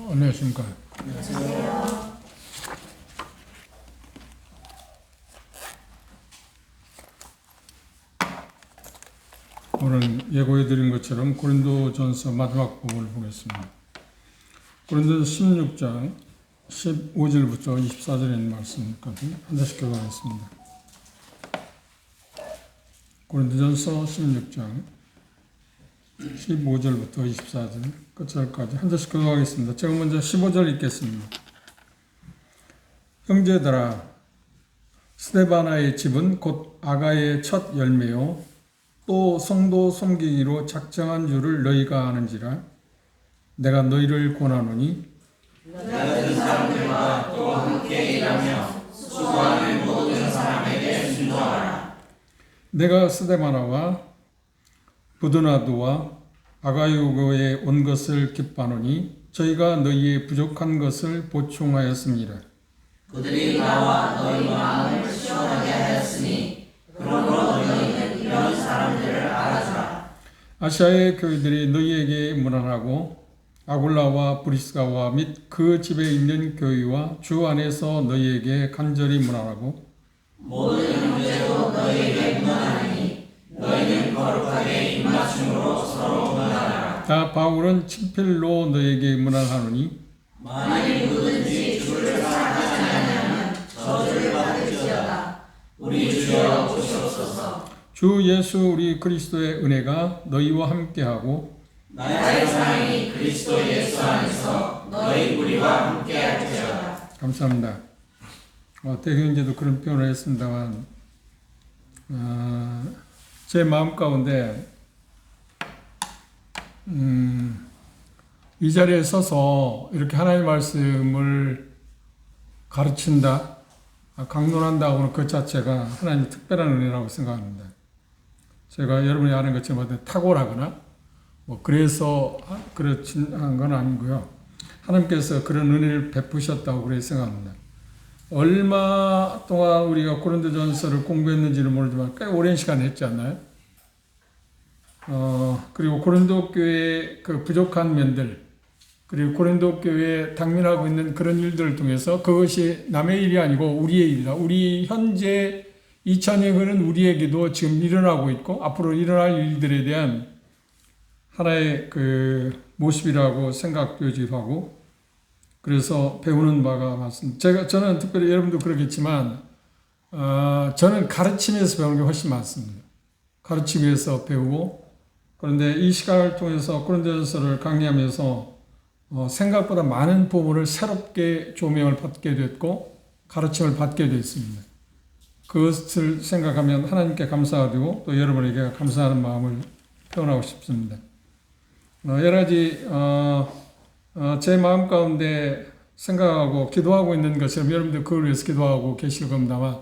안녕하십니까. 안녕하세요. 오늘 예고해드린 것처럼 고린도전서 마지막 부분을 보겠습니다. 고린도전서 16장 15절부터 24절에 있는 말씀까지 한 절씩 교독하겠습니다. 고린도전서 16장 15절부터 24절 끝절까지 한 절씩 교독하겠습니다. 제가 먼저 15절 읽겠습니다. 형제들아, 스데바나의 집은 곧 아가의 첫 열매요 또 성도 섬기기로 작정한 줄을 너희가 아는지라. 내가 너희를 권하노니 다른 사람들과 또 함께 일하며 수고하는 모든 사람에게 순종하라. 내가 스데바나와 부드나두와 아가이오고에 온 것을 기뻐하노니 저희가 너희의 부족한 것을 보충하였습니다. 그들이 나와 너희 마음을 시원하게 하였으니 그러므로 너희는 이런 사람들을 알아주라. 아시아의 교회들이 너희에게 문안하고 아굴라와 브리스가와 및 그 집에 있는 교회와 주 안에서 너희에게 간절히 문안하고 모든 형제도 너희에게 문안하니 너희는 거룩하게 입맞춤으로 서로 문안하라. 다 바울은 친필로 너희에게 문안하노니 만일 누구든지 주를 사랑하지 않으면 저주를 받을지어다. 우리 주여 오시옵소서. 주 예수 우리 그리스도의 은혜가 너희와 함께하고 나의 사랑이 그리스도 예수 안에서 너희 우리와 함께할지어다. 감사합니다. 대경제도 그런 표현을 했습니다만 제 마음 가운데 이 자리에 서서 이렇게 하나님의 말씀을 가르친다, 강론한다고는 그 자체가 하나님의 특별한 은혜라고 생각합니다. 제가 여러분이 아는 것처럼 탁월하거나 그래서 그렇진 건 아니고요. 하나님께서 그런 은혜를 베푸셨다고 그렇게 생각합니다. 얼마 동안 우리가 고린도전서를 공부했는지는 모르지만 꽤 오랜 시간 했지 않나요? 그리고 고린도 교회의 그 부족한 면들, 그리고 고린도 교회에 당면하고 있는 그런 일들을 통해서 그것이 남의 일이 아니고 우리의 일이다. 우리 현재 2000년 흐른 우리에게도 지금 일어나고 있고 앞으로 일어날 일들에 대한 하나의 그 모습이라고 생각되기도 하고, 그래서 배우는 바가 많습니다. 저는 특별히 여러분도 그러겠지만, 저는 가르치면서 배우는 게 훨씬 많습니다. 가르치기 위해서 배우고, 그런데 이 시간을 통해서 고린도전서를 강의하면서 생각보다 많은 부분을 새롭게 조명을 받게 됐고, 가르침을 받게 됐습니다. 그것을 생각하면 하나님께 감사드리고 또 여러분에게 감사하는 마음을 표현하고 싶습니다. 여러 가지 제 마음 가운데 생각하고 기도하고 있는 것처럼 여러분들 그걸 위해서 기도하고 계실 겁니다만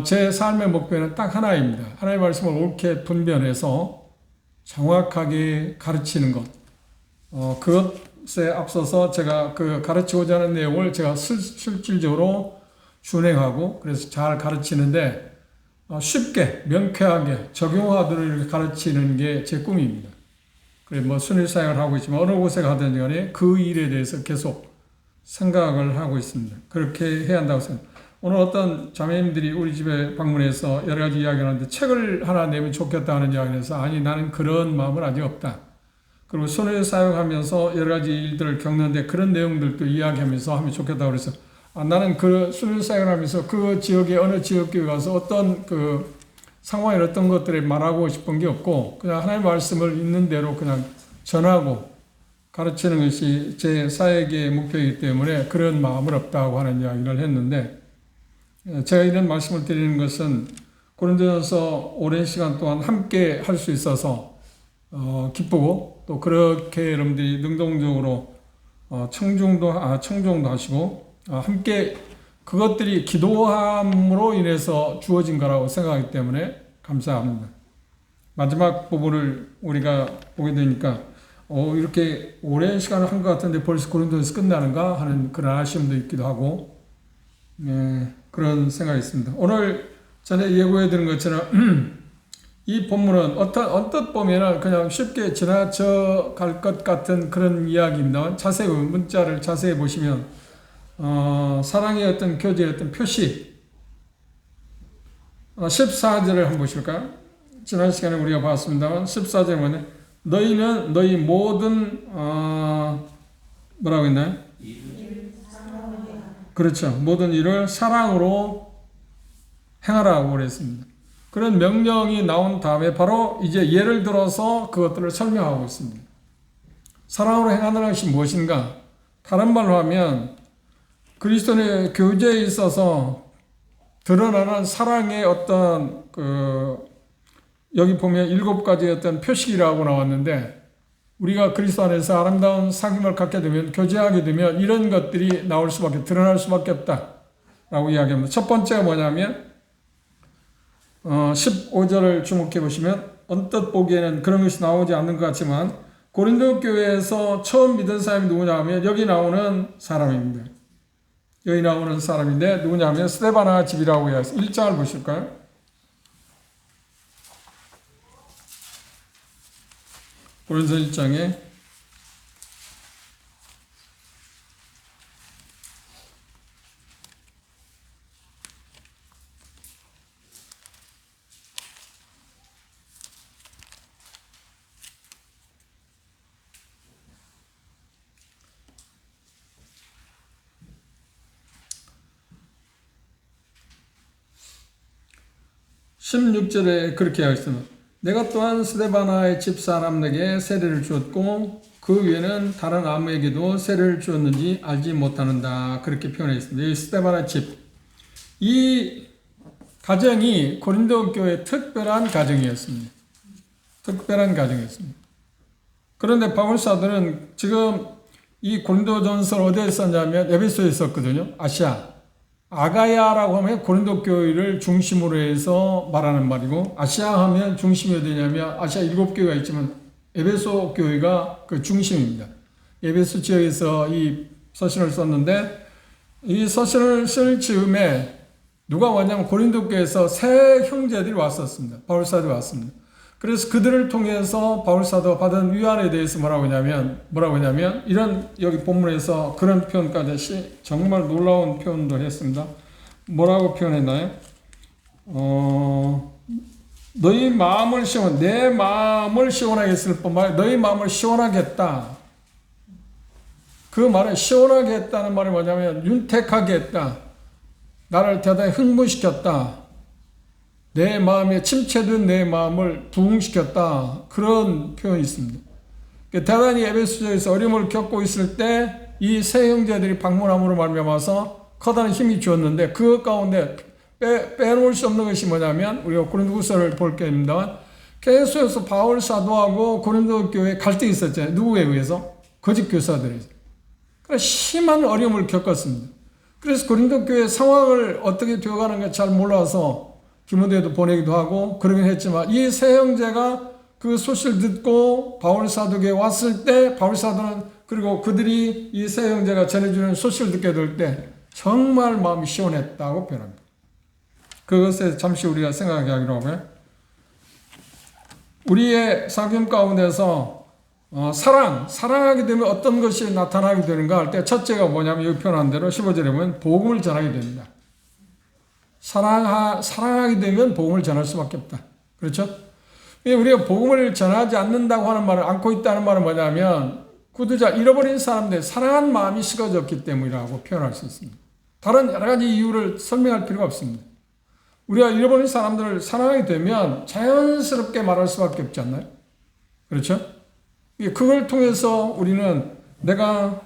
제 삶의 목표는 딱 하나입니다. 하나님의 말씀을 옳게 분별해서 정확하게 가르치는 것. 그것에 앞서서 제가 그 가르치고자 하는 내용을 제가 실질적으로 준행하고 그래서 잘 가르치는데 쉽게 명쾌하게 적용하도록 이렇게 가르치는 게 제 꿈입니다. 그래 순회사역을 하고 있지만 어느 곳에 가든지 간에 그 일에 대해서 계속 생각을 하고 있습니다. 그렇게 해야 한다고 생각합니다. 오늘 어떤 자매님들이 우리 집에 방문해서 여러 가지 이야기를 하는데 책을 하나 내면 좋겠다는 이야기를 해서 아니 나는 그런 마음은 아직 없다. 그리고 순회사역하면서 여러 가지 일들을 겪는데 그런 내용들도 이야기하면서 하면 좋겠다고 그래서 나는 그 순회사역을 하면서 그 지역의 어느 지역교회 가서 어떤 그 상황에 어떤 것들을 말하고 싶은 게 없고 그냥 하나님의 말씀을 있는 대로 그냥 전하고 가르치는 것이 제 사역의 목표이기 때문에 그런 마음은 없다고 하는 이야기를 했는데, 제가 이런 말씀을 드리는 것은 고린도전서 오랜 시간 동안 함께 할 수 있어서 기쁘고 또 그렇게 여러분들이 능동적으로 청중도 하시고 함께 그것들이 기도함으로 인해서 주어진 거라고 생각하기 때문에 감사합니다. 마지막 부분을 우리가 보게 되니까 이렇게 오랜 시간을 한 것 같은데 벌써 고린도에서 끝나는가 하는 그런 아쉬움도 있기도 하고 그런 생각이 있습니다. 오늘 전에 예고해 드린 것처럼 이 본문은 언뜻 보면은 그냥 쉽게 지나쳐 갈 것 같은 그런 이야기입니다. 자세히 문자를 자세히 보시면 사랑의 어떤 교제의 어떤 표시 14절을 한번 보실까요? 지난 시간에 우리가 봤습니다만 14절에 뭐냐? 너희는 너희 모든 뭐라고 했나요? 그렇죠. 모든 일을 사랑으로 행하라고 그랬습니다. 그런 명령이 나온 다음에 바로 이제 예를 들어서 그것들을 설명하고 있습니다. 사랑으로 행하는 것이 무엇인가? 다른 말로 하면 그리스도의 교제에 있어서 드러나는 사랑의 어떤 여기 보면 7가지의 어떤 표식이라고 나왔는데 우리가 그리스도 안에서 아름다운 사귐을 갖게 되면 교제하게 되면 이런 것들이 나올 수밖에 드러날 수밖에 없다라고 이야기합니다. 첫 번째가 뭐냐면 15절을 주목해 보시면 언뜻 보기에는 그런 것이 나오지 않는 것 같지만 고린도 교회에서 처음 믿은 사람이 누구냐 하면 여기 나오는 사람입니다. 여기 나오는 사람인데 누구냐 하면 스데바나 집이라고 해서 1장을 보실까요? 고린도 1장에 16절에 그렇게 하였습니다. 내가 또한 스데바나의 집사람에게 세례를 주었고 그 외에는 다른 아무에게도 세례를 주었는지 알지 못하는다. 그렇게 표현했습니다. 이 스데바나 집. 이 가정이 고린도 교회의 특별한 가정이었습니다. 특별한 가정이었습니다. 그런데 바울 사도는 지금 이 고린도전서를 어디에 썼냐면 에베소에 썼거든요. 아시아. 아가야라고 하면 고린도 교회를 중심으로 해서 말하는 말이고 아시아 하면 중심이 어디냐면 아시아 7교회가 있지만 에베소 교회가 그 중심입니다. 에베소 지역에서 이 서신을 썼는데 이 서신을 쓸 즈음에 누가 왔냐면 고린도 교회에서 세 형제들이 왔었습니다. 바울 사도가 왔습니다. 그래서 그들을 통해서 바울 사도가 받은 위안에 대해서 뭐라고 하냐면 이런 여기 본문에서 그런 표현까지 정말 놀라운 표현도 했습니다. 뭐라고 표현했나요? 너희 마음을 내 마음을 시원하게 했을 뿐만 아니라 너희 마음을 시원하게 했다. 그 말은 시원하게 했다는 말이 뭐냐면 윤택하게 했다. 나를 대단히 흥분시켰다. 내 마음에 침체된 내 마음을 부흥시켰다. 그런 표현이 있습니다. 대단히 에베소서에서 어려움을 겪고 있을 때 이 세 형제들이 방문함으로 말미암아서 커다란 힘이 주었는데 그 가운데 빼놓을 수 없는 것이 뭐냐면 우리가 고린도후서를 볼 게입니다만 계속해서 바울 사도하고 고린도 교회에 갈등이 있었잖아요. 누구에 의해서? 거짓 교사들에. 그래서 심한 어려움을 겪었습니다. 그래서 고린도 교회 상황을 어떻게 되어가는가 잘 몰라서 디모데도 보내기도 하고 그러긴 했지만 이 세 형제가 그 소식을 듣고 바울 사도에게 왔을 때 바울 사도는 그리고 그들이 이 세 형제가 전해주는 소식을 듣게 될 때 정말 마음이 시원했다고 표현합니다. 그것에 잠시 우리가 생각하기로 하고요. 우리의 사귐 가운데서 사랑하게 되면 어떤 것이 나타나게 되는가 할 때 첫째가 뭐냐면 여기 표현한 대로 15절에 보면 복음을 전하게 됩니다. 사랑하게 되면 복음을 전할 수밖에 없다. 그렇죠? 우리가 복음을 전하지 않는다고 하는 말을 않고 있다는 말은 뭐냐면 구두자 잃어버린 사람들 사랑하는 마음이 식어졌기 때문이라고 표현할 수 있습니다. 다른 여러 가지 이유를 설명할 필요가 없습니다. 우리가 잃어버린 사람들을 사랑하게 되면 자연스럽게 말할 수밖에 없지 않나요? 그렇죠? 그걸 통해서 우리는 내가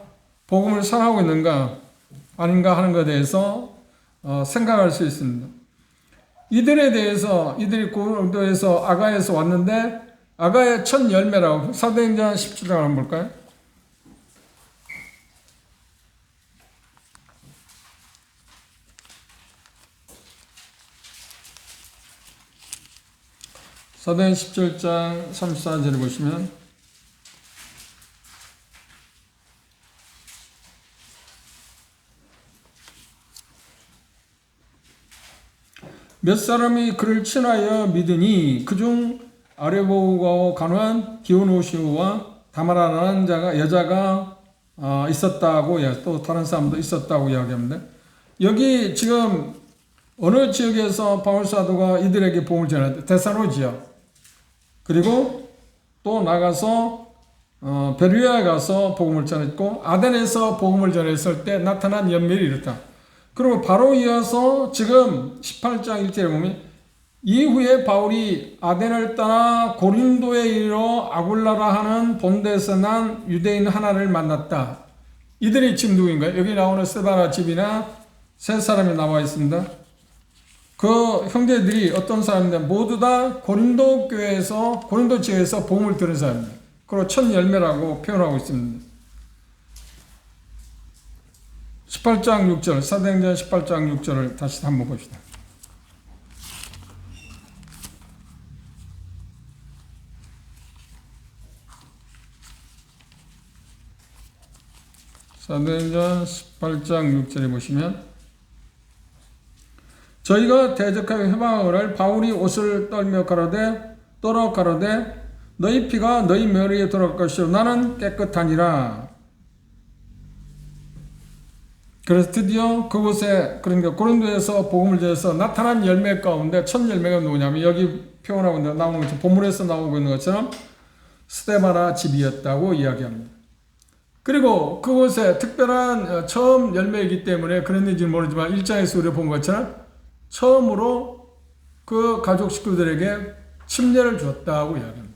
복음을 사랑하고 있는가 아닌가 하는 것에 대해서 생각할 수 있습니다. 이들이 고린도에서 아가에서 왔는데 아가의 첫 열매라고 사도행전 17장 한번 볼까요? 사도행전 17장 34절을 보시면 몇 사람이 그를 친하여 믿으니 그중 아르보우고 간호한 디오노시오와 다마라라는 여자가 있었다고, 또 다른 사람도 있었다고 이야기합니다. 여기 지금 어느 지역에서 바울 사도가 이들에게 복음을 전했는데 데살로 지역, 그리고 또 나가서 베르야에 가서 복음을 전했고 아덴에서 복음을 전했을 때 나타난 연멸이 이렇다. 그리고 바로 이어서 지금 18장 1절에 보면 이후에 바울이 아덴을 떠나 고린도에 이르러 아굴라라 하는 본데에서 난 유대인 하나를 만났다. 이들이 지금 누구인가요? 여기 나오는 스데바나 집이나 세 사람이 나와 있습니다. 그 형제들이 어떤 사람인데 모두 다 고린도 지역에서 복음을 들은 사람입니다. 그리고 첫 열매라고 표현하고 있습니다. 18장 6절, 사도행전 18장 6절을 다시 한번 봅시다. 사도행전 18장 6절에 보시면 저희가 대적하여 해방하거늘 바울이 옷을 떨며 가로되 너희 피가 너희 머리에 돌아갈 것이요 나는 깨끗하니라. 그래서 드디어 그곳에, 그러니까 고린도에서 복음을 전해서 나타난 열매 가운데 첫 열매가 누구냐면 여기 표현하고 나오는 것처럼 본문에서 나오고 있는 것처럼 스데바나 집이었다고 이야기합니다. 그리고 그곳에 특별한 처음 열매이기 때문에 그랬는지 모르지만 1장에서 우리가 본 것처럼 처음으로 그 가족 식구들에게 침례를 주었다고 이야기합니다.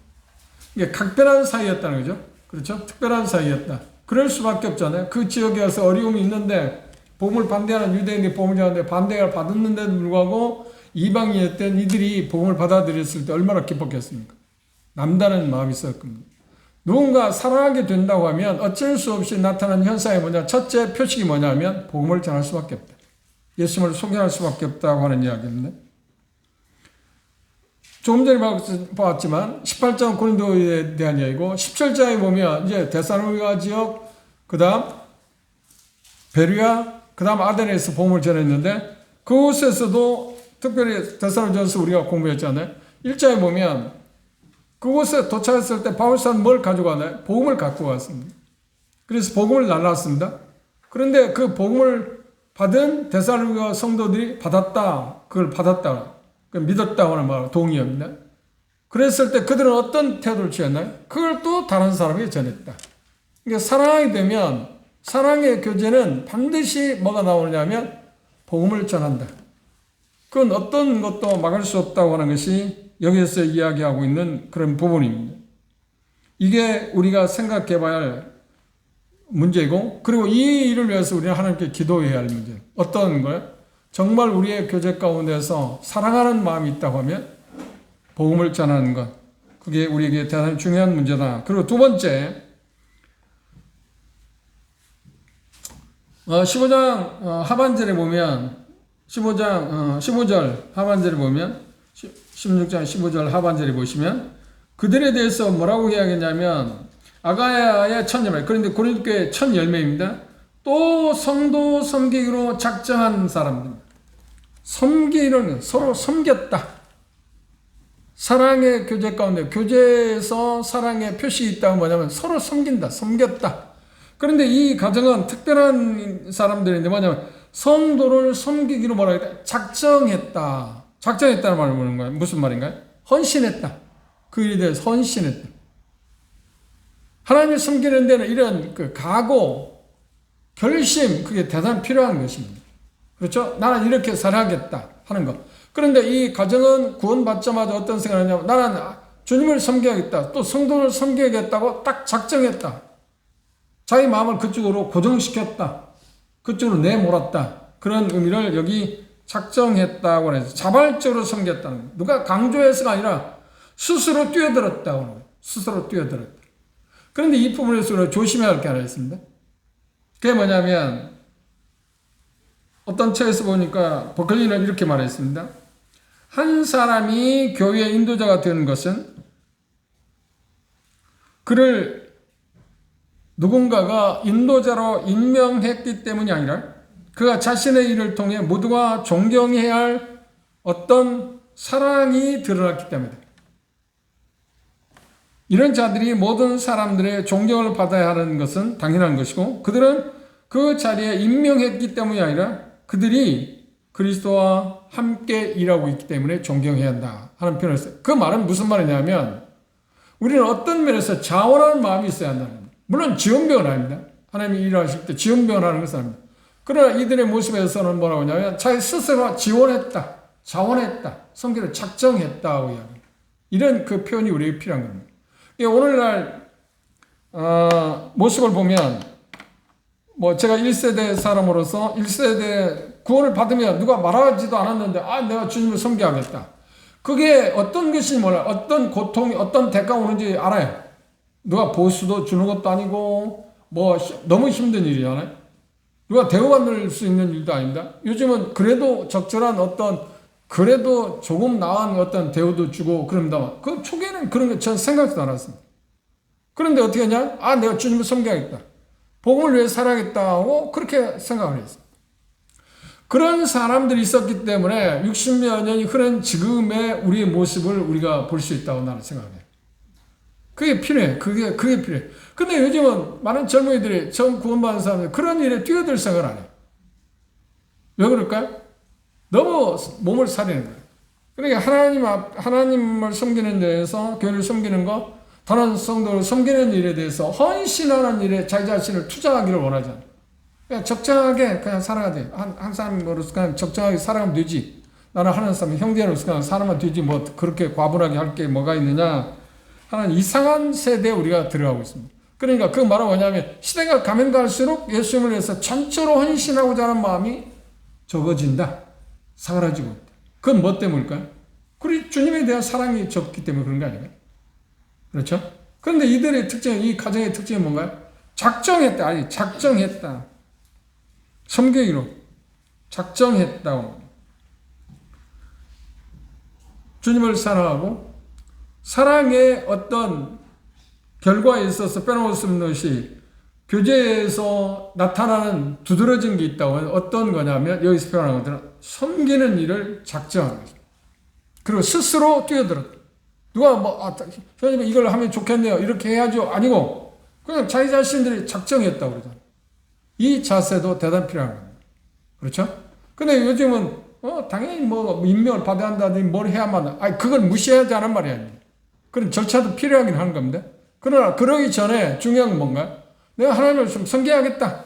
이게 각별한 사이였다는 거죠. 그렇죠? 특별한 사이였다. 그럴 수밖에 없잖아요. 그 지역에 와서 어려움이 있는데 복음을 반대하는 유대인이 복음을 전하는데 반대를 받았는데도 불구하고 이방인이었던 이들이 복음을 받아들였을 때 얼마나 기뻤겠습니까? 남다른 마음이 있었을 겁니다. 누군가 사랑하게 된다고 하면 어쩔 수 없이 나타나는 현상이 뭐냐? 첫째 표식이 뭐냐면 복음을 전할 수밖에 없다. 예수님을 소개할 수밖에 없다고 하는 이야기입니다. 조금 전에 봤지만 18장 고린도에 대한 이야기고 17장에 보면 이제 데살로니가 지역, 그 다음 베르야, 그 다음 아덴에서 복음을 전했는데 그곳에서도 특별히 데살로니가서 우리가 공부했잖아요. 1장에 보면 그곳에 도착했을 때 바울사는 뭘 가지고 왔나요? 복음을 갖고 왔습니다. 그래서 복음을 날랐습니다. 그런데 그 복음을 받은 데살로니가 성도들이 그걸 받았다. 믿었다고 하는 말, 동의합니다. 그랬을 때 그들은 어떤 태도를 취했나요? 그걸 또 다른 사람에게 전했다. 그러니까 사랑하게 되면 사랑의 교제는 반드시 뭐가 나오느냐면 복음을 전한다. 그건 어떤 것도 막을 수 없다고 하는 것이 여기에서 이야기하고 있는 그런 부분입니다. 이게 우리가 생각해 봐야 할 문제이고, 그리고 이 일을 위해서 우리는 하나님께 기도해야 할 문제. 어떤 거예요? 정말 우리의 교제 가운데서 사랑하는 마음이 있다고 하면 복음을 전하는 것. 그게 우리에게 대단히 중요한 문제다. 그리고 두 번째, 15장 하반절에 보면 15절 하반절에 보면 16장 15절 하반절에 보시면 그들에 대해서 뭐라고 이야기했냐면 아가야의 첫 열매, 그런데 고린도교의 첫 열매입니다. 또 성도 섬기기로 작정한 사람들. 섬기는 서로 섬겼다. 사랑의 교제 가운데 교제에서 사랑의 표식이 있다고 뭐냐면 서로 섬긴다. 섬겼다. 그런데 이 가정은 특별한 사람들인데 뭐냐면 성도를 섬기기로 뭐라 했다? 작정했다. 작정했다는 말을 보는 거예요. 무슨 말인가요? 헌신했다. 그 일에 대해서 헌신했다. 하나님을 섬기는 데는 이런 그 각오, 결심, 그게 대단히 필요한 것입니다. 그렇죠? 나는 이렇게 살아야겠다 하는 것. 그런데 이 가정은 구원받자마자 어떤 생각을 하냐면 나는 주님을 섬겨야겠다. 또 성도를 섬겨야겠다고 딱 작정했다. 자기 마음을 그쪽으로 고정시켰다. 그쪽으로 내몰았다. 그런 의미를 여기 작정했다고 해서 자발적으로 섬겼다는 거예요. 누가 강조해서가 아니라 스스로 뛰어들었다고 하는 거예요. 스스로 뛰어들었다. 그런데 이 부분에서 우리가 조심해야 할 게 하나 있습니다. 그게 뭐냐면 어떤 책에서 보니까 버클리는 이렇게 말했습니다. 한 사람이 교회의 인도자가 되는 것은 그를 누군가가 인도자로 임명했기 때문이 아니라 그가 자신의 일을 통해 모두가 존경해야 할 어떤 사랑이 드러났기 때문이다. 이런 자들이 모든 사람들의 존경을 받아야 하는 것은 당연한 것이고 그들은 그 자리에 임명했기 때문이 아니라 그들이 그리스도와 함께 일하고 있기 때문에 존경해야 한다 하는 표현을 써요. 그 말은 무슨 말이냐면 우리는 어떤 면에서 자원하는 마음이 있어야 한다는 겁니다. 물론 지원병은 아닙니다. 하나님이 일하실 때 지원병을 하는 것은 아닙니다. 그러나 이들의 모습에서는 뭐라고 하냐면 자기 스스로 지원했다, 자원했다, 섬기를 작정했다고 이야기합니다. 이런 그 표현이 우리에게 필요한 겁니다. 오늘날 모습을 보면 제가 1세대 사람으로서 1세대 구원을 받으면 누가 말하지도 않았는데 내가 주님을 섬겨야겠다. 그게 어떤 것인지 몰라요. 어떤 고통이 어떤 대가가 오는지 알아요. 누가 보수도 주는 것도 아니고 너무 힘든 일이잖아요. 누가 대우받을 수 있는 일도 아닙니다. 요즘은 그래도 적절한 그래도 조금 나은 어떤 대우도 주고 그럽니다만 그 초기에는 그런 거 전 생각도 안 했습니다. 그런데 어떻게 하냐? 내가 주님을 섬겨야겠다. 복음을 위해 살아야겠다고 그렇게 생각을 했어요. 그런 사람들이 있었기 때문에 60여 년이 흐른 지금의 우리의 모습을 우리가 볼 수 있다고 나는 생각해요. 그게 필요해. 그게 필요해. 근데 요즘은 많은 젊은이들이 처음 구원받은 사람들 그런 일에 뛰어들 생각을 안 해요. 왜 그럴까요? 너무 몸을 사리는 거예요. 그러니까 하나님을 섬기는 데에서 교회를 섬기는 거, 다른 성도를 섬기는 일에 대해서 헌신하는 일에 자기 자신을 투자하기를 원하잖아요. 그냥 적정하게 그냥 살아야 돼. 한 사람으로서 그냥 적정하게 살아가면 되지. 나는 하는 사람, 형제로서 그냥 살아면 되지. 그렇게 과분하게 할 게 뭐가 있느냐. 하는 이상한 세대에 우리가 들어가고 있습니다. 그러니까 그 말은 뭐냐면 시대가 가면 갈수록 예수님을 위해서 전적으로 헌신하고자 하는 마음이 적어진다. 사라지고 있다. 그건 뭐 때문일까요? 우리 주님에 대한 사랑이 적기 때문에 그런 거 아닌가요? 그렇죠? 그런데 이들의 특징, 이 가정의 특징이 뭔가요? 작정했다. 섬기기로 작정했다고. 주님을 사랑하고 사랑의 어떤 결과에 있어서 빼놓을 수 없는 것이 교제에서 나타나는 두드러진 게 있다고. 어떤 거냐면 여기서 표현하는 것들은 섬기는 일을 작정하는 거죠. 그리고 스스로 뛰어들었다. 누가 선생님 이걸 하면 좋겠네요. 이렇게 해야죠. 아니고 그냥 자기 자신들이 작정했다고 그러잖아요. 이 자세도 대단히 필요한 겁니다. 그렇죠? 근데 요즘은 당연히 임명을 받아야 한다든지 뭘 해야만 그걸 무시하지 않은 말이 아니에요. 그런 절차도 필요하긴 하는 겁니다. 그러나 그러기 전에 중요한 건 뭔가요? 내가 하나님을 좀 섬겨야겠다.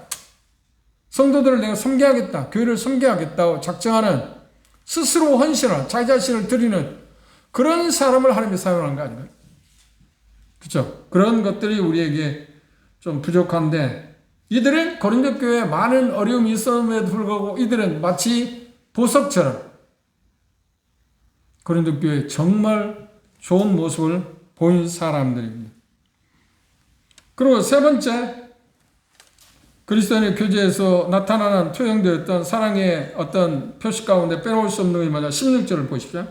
성도들을 내가 섬겨야겠다. 교회를 섬겨야겠다고 작정하는 스스로 헌신하는 자기 자신을 드리는 그런 사람을 하나님이 사용하는 거 아닌가요? 그렇죠? 그런 것들이 우리에게 좀 부족한데 이들은 고린도 교회에 많은 어려움이 있었음에도 불구하고 이들은 마치 보석처럼 고린도 교회에 정말 좋은 모습을 보인 사람들입니다. 그리고 세 번째, 그리스도인의 교제에서 나타나는 투영되었던 사랑의 어떤 표시 가운데 빼놓을 수 없는 것이 뭐냐? 16절을 보십시오.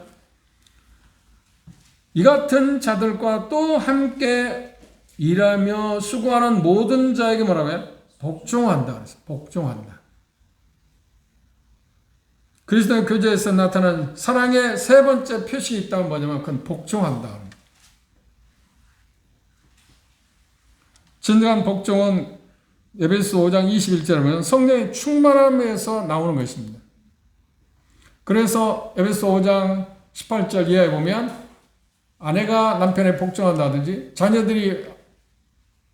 이 같은 자들과 또 함께 일하며 수고하는 모든 자에게 뭐라고 해요? 복종한다. 그래서 복종한다. 그리스도의 교제에서 나타난 사랑의 세 번째 표식이 있다면 뭐냐면 그건 복종한다. 진정한 복종은 에베소 5장 21절에 보면 성령의 충만함에서 나오는 것입니다. 그래서 에베소 5장 18절 이하에 보면 아내가 남편에 복종한다든지 자녀들이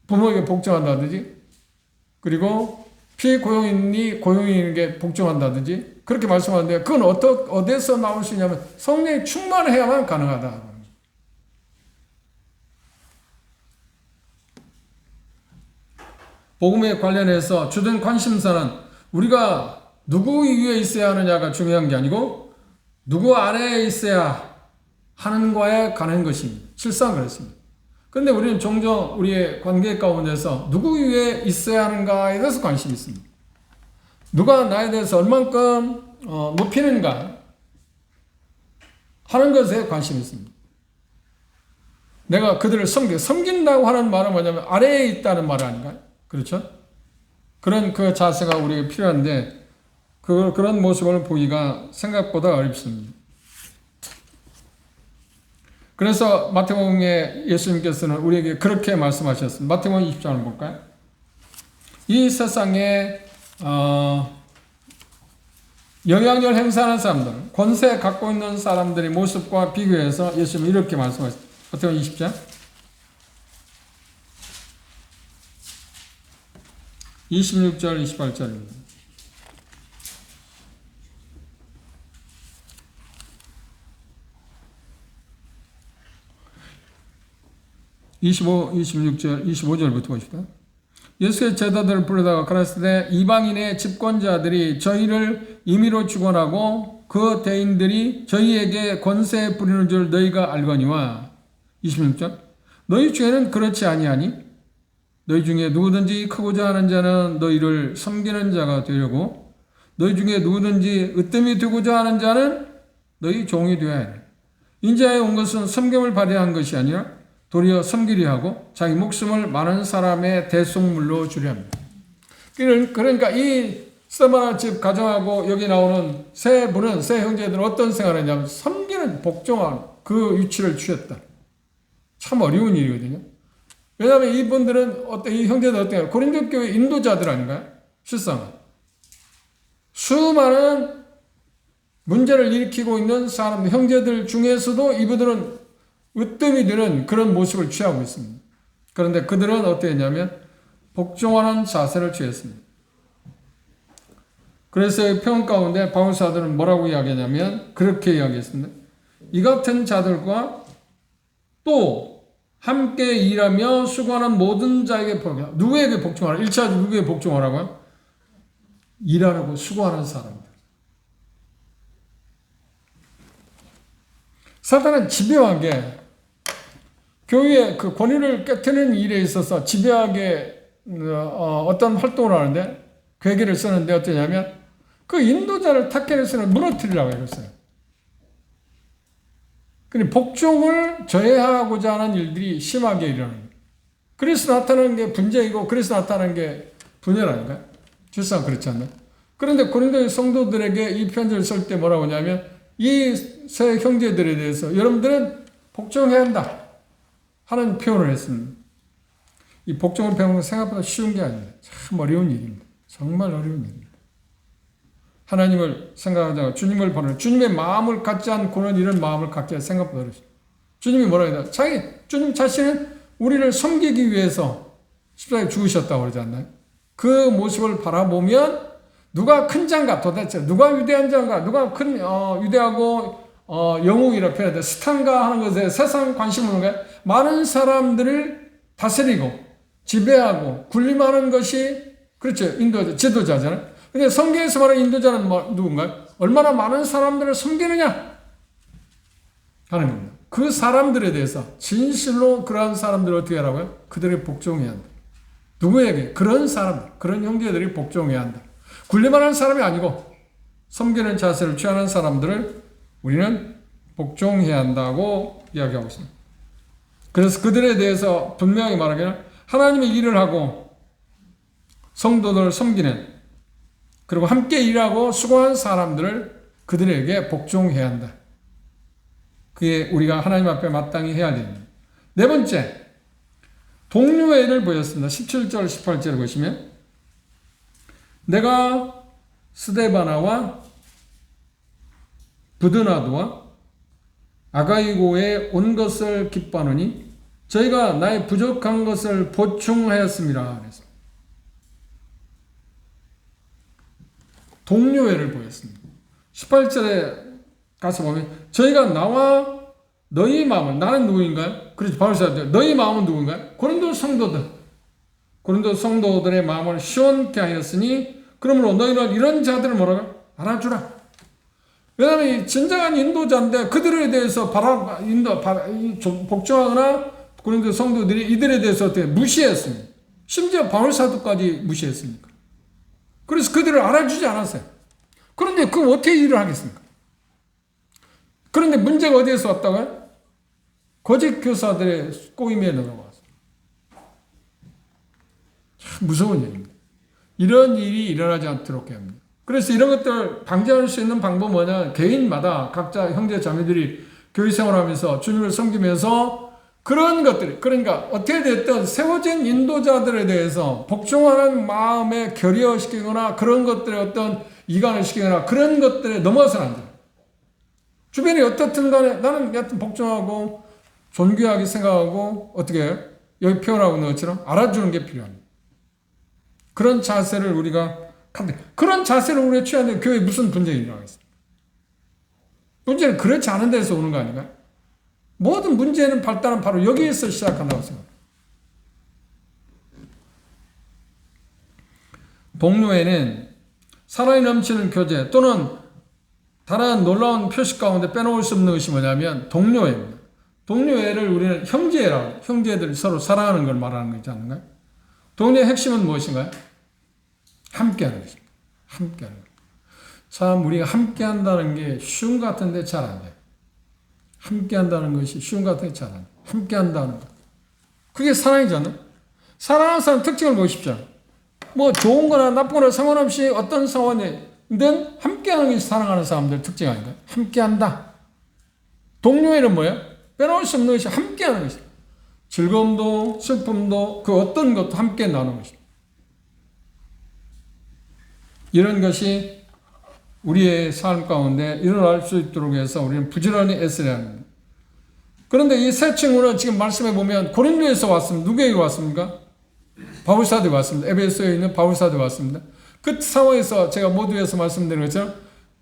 부모에게 복종한다든지 그리고 피고용인이 고용인에게 복종한다든지 그렇게 말씀하는데 그건 어디서 나올 수 있냐면 성령이 충만해야만 가능하다. 복음에 관련해서 주된 관심사는 우리가 누구 위에 있어야 하느냐가 중요한 게 아니고 누구 아래에 있어야 하는과에 관한 것입니다. 실상 그렇습니다. 그런데 우리는 종종 우리의 관계 가운데서 누구 위에 있어야 하는가에 대해서 관심이 있습니다. 누가 나에 대해서 얼만큼 높이는가 하는 것에 관심이 있습니다. 내가 그들을 섬긴다고 하는 말은 뭐냐면 아래에 있다는 말 아닌가요? 그렇죠? 그런 그 자세가 우리에게 필요한데 그런 모습을 보기가 생각보다 어렵습니다. 그래서 마태복음에 예수님께서는 우리에게 그렇게 말씀하셨습니다. 마태복음 20장을 볼까요? 이 세상에 영향력 행사하는 사람들, 권세 갖고 있는 사람들의 모습과 비교해서 예수님은 이렇게 말씀하셨습니다. 마태복음 20장 26절 28절입니다. 26절, 25절부터 보십시다. 예수의 제자들을 부르다가 가라사대 때 이방인의 집권자들이 저희를 임의로 주관하고 그 대인들이 저희에게 권세 부리는 줄 너희가 알거니와 26절 너희 중에는 그렇지 아니하니 너희 중에 누구든지 크고자 하는 자는 너희를 섬기는 자가 되려고 너희 중에 누구든지 으뜸이 되고자 하는 자는 너희 종이 되어야 하니 인자에 온 것은 섬김을 발휘한 것이 아니라 도리어 섬기려 하고 자기 목숨을 많은 사람의 대속물로 주려 합니다. 그러니까 이 스테바나 집 가정하고 여기 나오는 세 분은 세 형제들은 어떤 생활을 했냐면 섬기는 복종한 그 위치를 취했다. 참 어려운 일이거든요. 왜냐하면 이분들은 이 형제들 어때요? 고린도 교회 인도자들 아닌가요? 실상 수많은 문제를 일으키고 있는 사람 형제들 중에서도 이분들은 으뜸이 되는 그런 모습을 취하고 있습니다. 그런데 그들은 어땠냐면 복종하는 자세를 취했습니다. 그래서 평 가운데 바울사들은 뭐라고 이야기하냐면 그렇게 이야기했습니다. 이 같은 자들과 또 함께 일하며 수고하는 모든 자에게 복종하라. 누구에게 복종하라? 1차 누구에게 복종하라고요? 일하고 수고하는 사람들. 사탄은 집요하게 교회의 그 권위를 깨트리는 일에 있어서 집요하게 어떤 활동을 하는데 괴계를 쓰는데 어떠냐면 그 인도자를 타겟에서는 무너뜨리라고 했어요. 근데 복종을 저해하고자 하는 일들이 심하게 일어나는 거예요. 그래서 나타나는 게 분쟁이고 그래서 나타나는 게 분열아닌가요? 실상 그렇지 않나요? 그런데 고린도의 성도들에게 이 편지를 쓸 때 뭐라고 하냐면 이 세 형제들에 대해서 여러분들은 복종해야 한다 하는 표현을 했습니다. 이 복종을 배우는 건 생각보다 쉬운 게 아닙니다. 참 어려운 일입니다. 정말 어려운 일입니다. 하나님을 생각하자고 주님을 보는 주님의 마음을 갖지 않고는 이런 마음을 갖기가 생각보다 어렵습니다. 주님이 뭐라고 해요? 주님 자신은 우리를 섬기기 위해서 십자가에 죽으셨다고 그러지 않나요? 그 모습을 바라보면 누가 큰 자인가 도대체 누가 위대한 자인가 누가 큰 위대하고 영웅이라 표현하는데 스탄가 하는 것에 세상 관심을 두는 거예요. 많은 사람들을 다스리고 지배하고 군림하는 것이 그렇죠. 인도자, 지도자잖아요. 근데 성경에서 말하는 인도자는 누군가요? 얼마나 많은 사람들을 섬기느냐 하는 겁니다. 그 사람들에 대해서 진실로 그러한 사람들을 어떻게 하라고요? 그들에게 복종해야 한다. 누구에게? 그런 사람들, 그런 형제들이 복종해야 한다. 군림하는 사람이 아니고 섬기는 자세를 취하는 사람들을 우리는 복종해야 한다고 이야기하고 있습니다. 그래서 그들에 대해서 분명히 말하기는 하나님의 일을 하고 성도들을 섬기는 그리고 함께 일하고 수고한 사람들을 그들에게 복종해야 한다. 그게 우리가 하나님 앞에 마땅히 해야 됩니다. 네 번째, 동료애를 보였습니다. 17절, 18절을 보시면 내가 스데바나와 부드나도와 아가이고에 온 것을 기뻐하노니 저희가 나의 부족한 것을 보충하였습니다. 그래서 동료애를 보였습니다. 18절에 가서 보면 저희가 나와 너희 마음을 나는 누구인가요? 그렇지 바울사들 너희 마음은 누구인가요? 고린도 성도들의 마음을 시원케 하였으니 그러므로 너희는 이런 자들을 뭐라고 알아주라. 왜냐하면 진정한 인도자인데 그들에 대해서 복종하거나 고린도 성도들이 이들에 대해서 어떻게 무시했습니다. 심지어 바울사도까지 무시했습니까? 그래서 그들을 알아주지 않았어요. 그런데 그 어떻게 일을 하겠습니까? 그런데 문제가 어디에서 왔다고요? 거짓 교사들의 꼬임에 넘어왔어요. 참 무서운 일입니다. 이런 일이 일어나지 않도록 해야 합니다. 그래서 이런 것들을 방지할 수 있는 방법은 뭐냐? 개인마다 각자 형제 자매들이 교회 생활하면서 주님을 섬기면서 그런 것들이, 그러니까 어떻게 됐든 세워진 인도자들에 대해서 복종하는 마음에 결여시키거나 그런 것들에 어떤 이간을 시키거나 그런 것들에 넘어서는 안 돼요. 주변이 어떻든 간에 나는 여튼 복종하고 존귀하게 생각하고 어떻게 해요? 여기 표현하고 있는 것처럼 알아주는 게 필요합니다. 그런 자세를 우리가 그런 자세를 우리가 취하는데 교회에 무슨 분쟁이 일어나겠습니까? 문제는 그렇지 않은 데서 오는 거 아닌가요? 모든 문제는 발달은 바로 여기에서 시작한다고 생각합니다. 동료에는 사랑이 넘치는 교제 또는 다른 놀라운 표식 가운데 빼놓을 수 없는 것이 뭐냐면 동료애입니다. 동료애를 우리는 형제라고, 형제들 서로 사랑하는 걸 말하는 거지 않나요? 동료의 핵심은 무엇인가요? 함께하는 것입니다. 함께하는 것. 참 우리가 함께한다는 게 쉬운 것 같은데 잘 안 돼요. 함께한다는 것이 쉬운 것 같은데 잘 안 돼요. 함께한다는 것. 그게 사랑이잖아요. 사랑하는 사람 특징을 보십시오. 뭐 좋은 거나 나쁜 거나 상관없이 어떤 상황이든 함께하는 것이 사랑하는 사람들 특징 아닌가요? 함께한다. 동료애는 뭐예요? 빼놓을 수 없는 것이 함께하는 것이에요. 즐거움도 슬픔도 그 어떤 것도 함께 나누는 것입니다. 이런 것이 우리의 삶 가운데 일어날 수 있도록 해서 우리는 부지런히 애써야 합니다. 그런데 이 세 친구는 지금 말씀해 보면 고린도에서 왔습니다. 누구에게 왔습니까? 바울사도에 왔습니다. 에베소에 있는 바울사도에 왔습니다. 그 상황에서 제가 모두에서 말씀드린 것처럼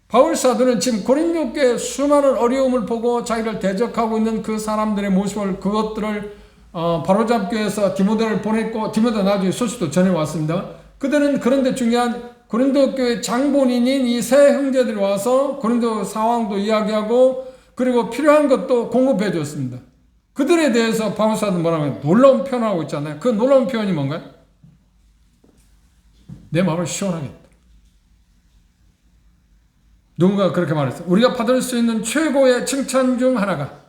바울사도는 지금 고린도교의 수많은 어려움을 보고 자기를 대적하고 있는 그 사람들의 모습을 그것들을 바로잡기 위해서 디모데를 보냈고 디모데 나중에 소식도 전해왔습니다. 그들은 그런데 중요한 고린도 교회 장본인인 이 세 형제들이 와서 고린도 상황도 이야기하고 그리고 필요한 것도 공급해 줬습니다. 그들에 대해서 바울사도는 뭐라면 놀라운 표현하고 있잖아요. 그 놀라운 표현이 뭔가요? 내 마음을 시원하게 했다. 누군가 그렇게 말했어요. 우리가 받을 수 있는 최고의 칭찬 중 하나가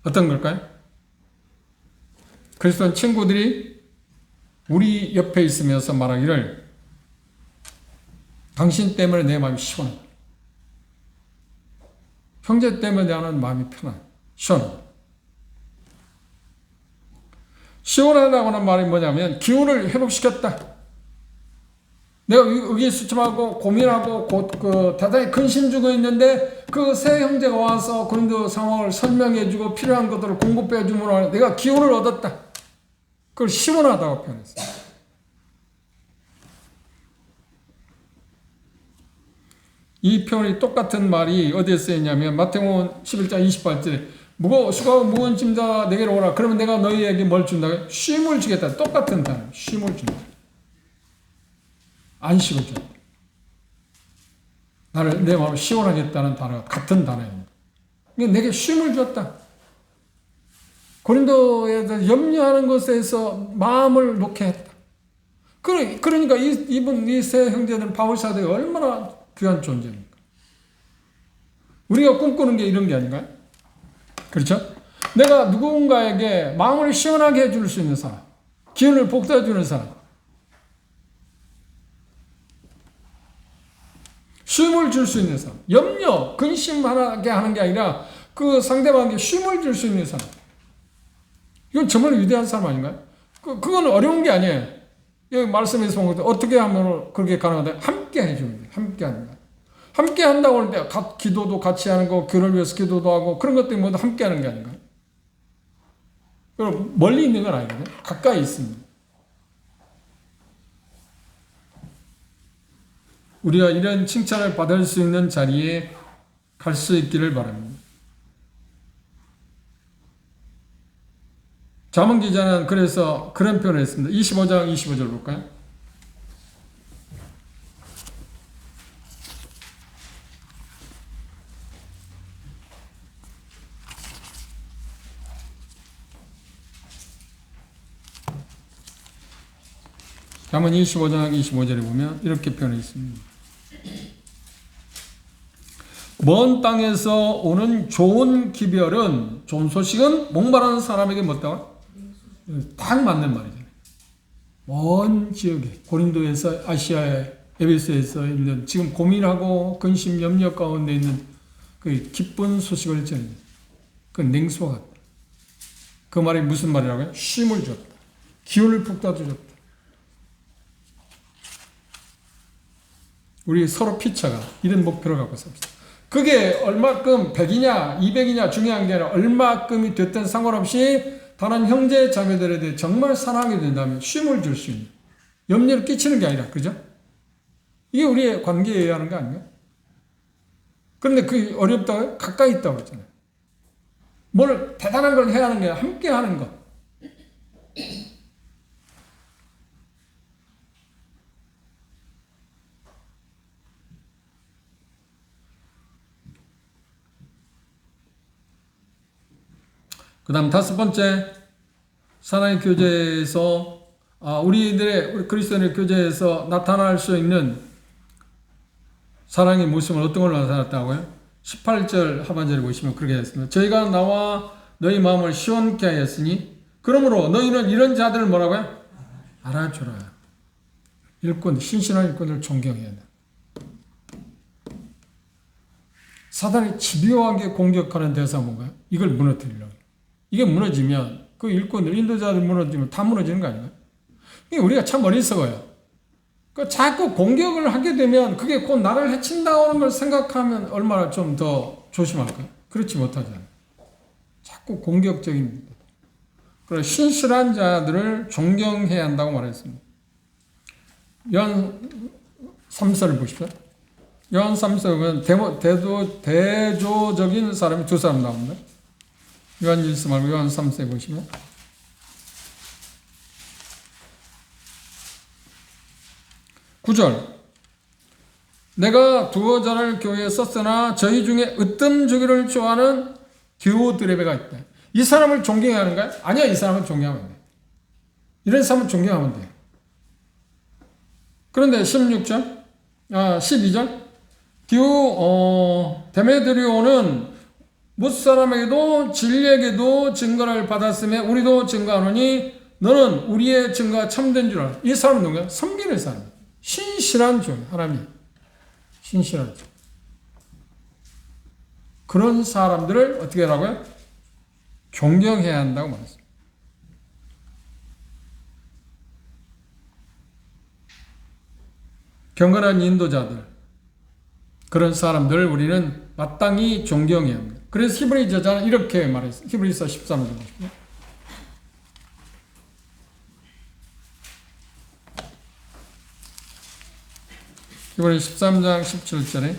어떤 걸까요? 그리스도인 친구들이 우리 옆에 있으면서 말하기를 당신 때문에 내 마음이 시원하다. 형제 때문에 나는 마음이 편하다. 시원하다. 시원하다고 하는 말이 뭐냐면 기운을 회복시켰다. 내가 의기소침하고 고민하고 대단히 근심 주고 있는데 그 세 형제가 와서 고린도 상황을 설명해주고 필요한 것들을 공급해줌으로 내가 기운을 얻었다. 그걸 시원하다고 표현했어요. 이 표현이 똑같은 말이 어디에 쓰였냐면 마태복음 11장 28절에 수고하고 무거운 짐자 내게로 오라. 그러면 내가 너희에게 뭘 준다고요? 쉼을 주겠다. 똑같은 단어. 쉼을 준다. 안식을 준다. 나를 내 마음을 시원하겠다는 단어가 같은 단어입니다. 내게 쉼을 줬다. 고린도에 대해서 염려하는 것에서 마음을 놓게 했다. 그러니까 이 세 형제들은 바울사도에 얼마나 귀한 존재입니까? 우리가 꿈꾸는 게 이런 게 아닌가요? 그렇죠? 내가 누군가에게 마음을 시원하게 해줄 수 있는 사람, 기운을 복돋아주는 사람, 쉼을 줄 수 있는 사람, 염려, 근심하게 하는 게 아니라 그 상대방에게 쉼을 줄 수 있는 사람. 이건 정말 위대한 사람 아닌가요? 그건 어려운 게 아니에요. 여기 말씀에서 본 것도 어떻게 하면 그렇게 가능하다? 함께 해주는 거예요. 함께 하는 거예요. 함께 한다고 할 때 기도도 같이 하는 거, 교회를 위해서 기도도 하고 그런 것들이 모두 함께 하는 게 아닌가요? 그럼 멀리 있는 건 아니거든요. 가까이 있습니다. 우리가 이런 칭찬을 받을 수 있는 자리에 갈 수 있기를 바랍니다. 잠언 기자는 그래서 그런 표현을 했습니다. 25장 25절 볼까요? 잠언 25장 25절에 보면 이렇게 표현해 있습니다. 먼 땅에서 오는 좋은 기별은, 좋은 소식은 목마른 사람에게 뭐다고? 딱 맞는 말이잖아요. 먼 지역에 고린도에서 아시아의 에베소에서 있는 지금 고민하고 근심 염려 가운데 있는 그 그 기쁜 소식을 전해. 그 냉수와 같다. 그 말이 무슨 말이라고요? 쉼을 줬다. 기운을 북돋아 줬다. 우리 서로 피차가 이런 목표를 갖고 삽시다. 그게 얼마큼 100이냐 200이냐 중요한 게 아니라 얼마큼이 됐든 상관없이 다른 형제 자매들에 대해 정말 사랑하게 된다면 쉼을 줄 수 있는, 염려를 끼치는 게 아니라, 그죠? 이게 우리의 관계여야 하는 거 아닌가? 그런데 그게 어렵다고요? 가까이 있다고 그랬잖아요. 뭘 대단한 걸 해야 하는 게 아니라 함께 하는 것. 그 다음 5번째, 사랑의 교제에서, 우리 그리스도인의 교제에서 나타날 수 있는 사랑의 모습은 어떤 걸로 나타났다고요? 18절 하반절에 보시면 그렇게 했습니다. 저희가 나와 너희 마음을 시원케 하였으니, 그러므로 너희는 이런 자들을 뭐라고요? 알아주라. 일꾼, 신실한 일꾼을 존경해야 한다. 사단이 집요하게 공격하는 대사가 뭔가요? 이걸 무너뜨리려고. 이게 무너지면 그 일꾼들, 인도자들 무너지면 다 무너지는 거 아닌가요? 우리가 참 어리석어요. 자꾸 공격을 하게 되면 그게 곧 나를 해친다는 걸 생각하면 얼마나 좀 더 조심할까요? 그렇지 못하잖아요. 자꾸 공격적인. 그래서 신실한 자들을 존경해야 한다고 말했습니다. 요한 3서를 보십시오. 요한 3서는 대조적인 사람이 두 사람 나옵니다. 요한 1서 말고 요한 3서에 보시면 (9절) 내가 두어 자를 교회에 썼으나 저희 중에 으뜸 주기를 좋아하는 디오드레베가 있다. 이 사람을 존경해야 하는가요? 아니야, 이 사람은 존경하면 돼. 이런 사람은 존경하면 돼. 그런데 12절 데메드리오는 무사람에게도 진리에게도 증거를 받았으며 우리도 증거하노니 너는 우리의 증거가 참된 줄 알아. 이 사람은 누구야? 섬기는 사람. 신실한 종, 하나님. 신실한 종. 그런 사람들을 어떻게 하라고요? 존경해야 한다고 말했습니다. 경건한 인도자들, 그런 사람들을 우리는 마땅히 존경해야 합니다. 그래서 히브리 저자는 이렇게 말했습니다. 히브리서 13절 보십시오. 히브리 13장 17절에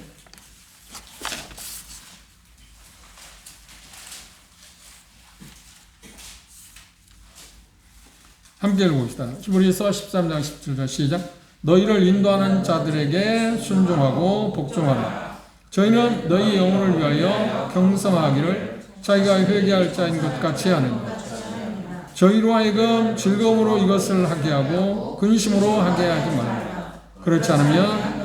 함께 읽어봅시다. 히브리서 13장 17절 시작. 너희를 인도하는 자들에게 순종하고 복종하라. 저희는 너희 영혼을 위하여 경성하기를 자기가 회개할 자인 것 같이 하느니라. 저희로 하여금 즐거움으로 이것을 하게 하고 근심으로 하게 하지 말라. 그렇지 않으면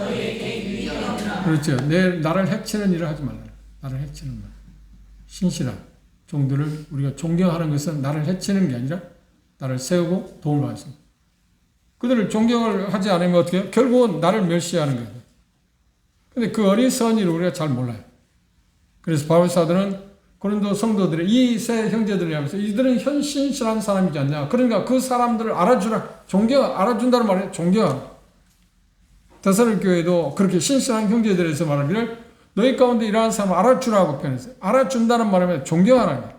그렇죠. 나를 해치는 일을 하지 말라. 나를 해치는 말. 신실한 종들을 우리가 존경하는 것은 나를 해치는 게 아니라 나를 세우고 도움을 받습니다. 그들을 존경을 하지 않으면 어떻게 해요? 결국은 나를 멸시하는 거예요. 근데 그 어리석은 일을 우리가 잘 몰라요. 그래서 바울 사도는 고린도 성도들의 이 세 형제들을 하면서 이들은 신실한 사람이지 않냐. 그러니까 그 사람들을 알아주라. 알아준다는 말이에요. 존경하라. 데살로니가 교회도 그렇게 신실한 형제들에서 말하기를 너희 가운데 이러한 사람을 알아주라고 표현했어요. 알아준다는 말이면 존경하라는 거예요.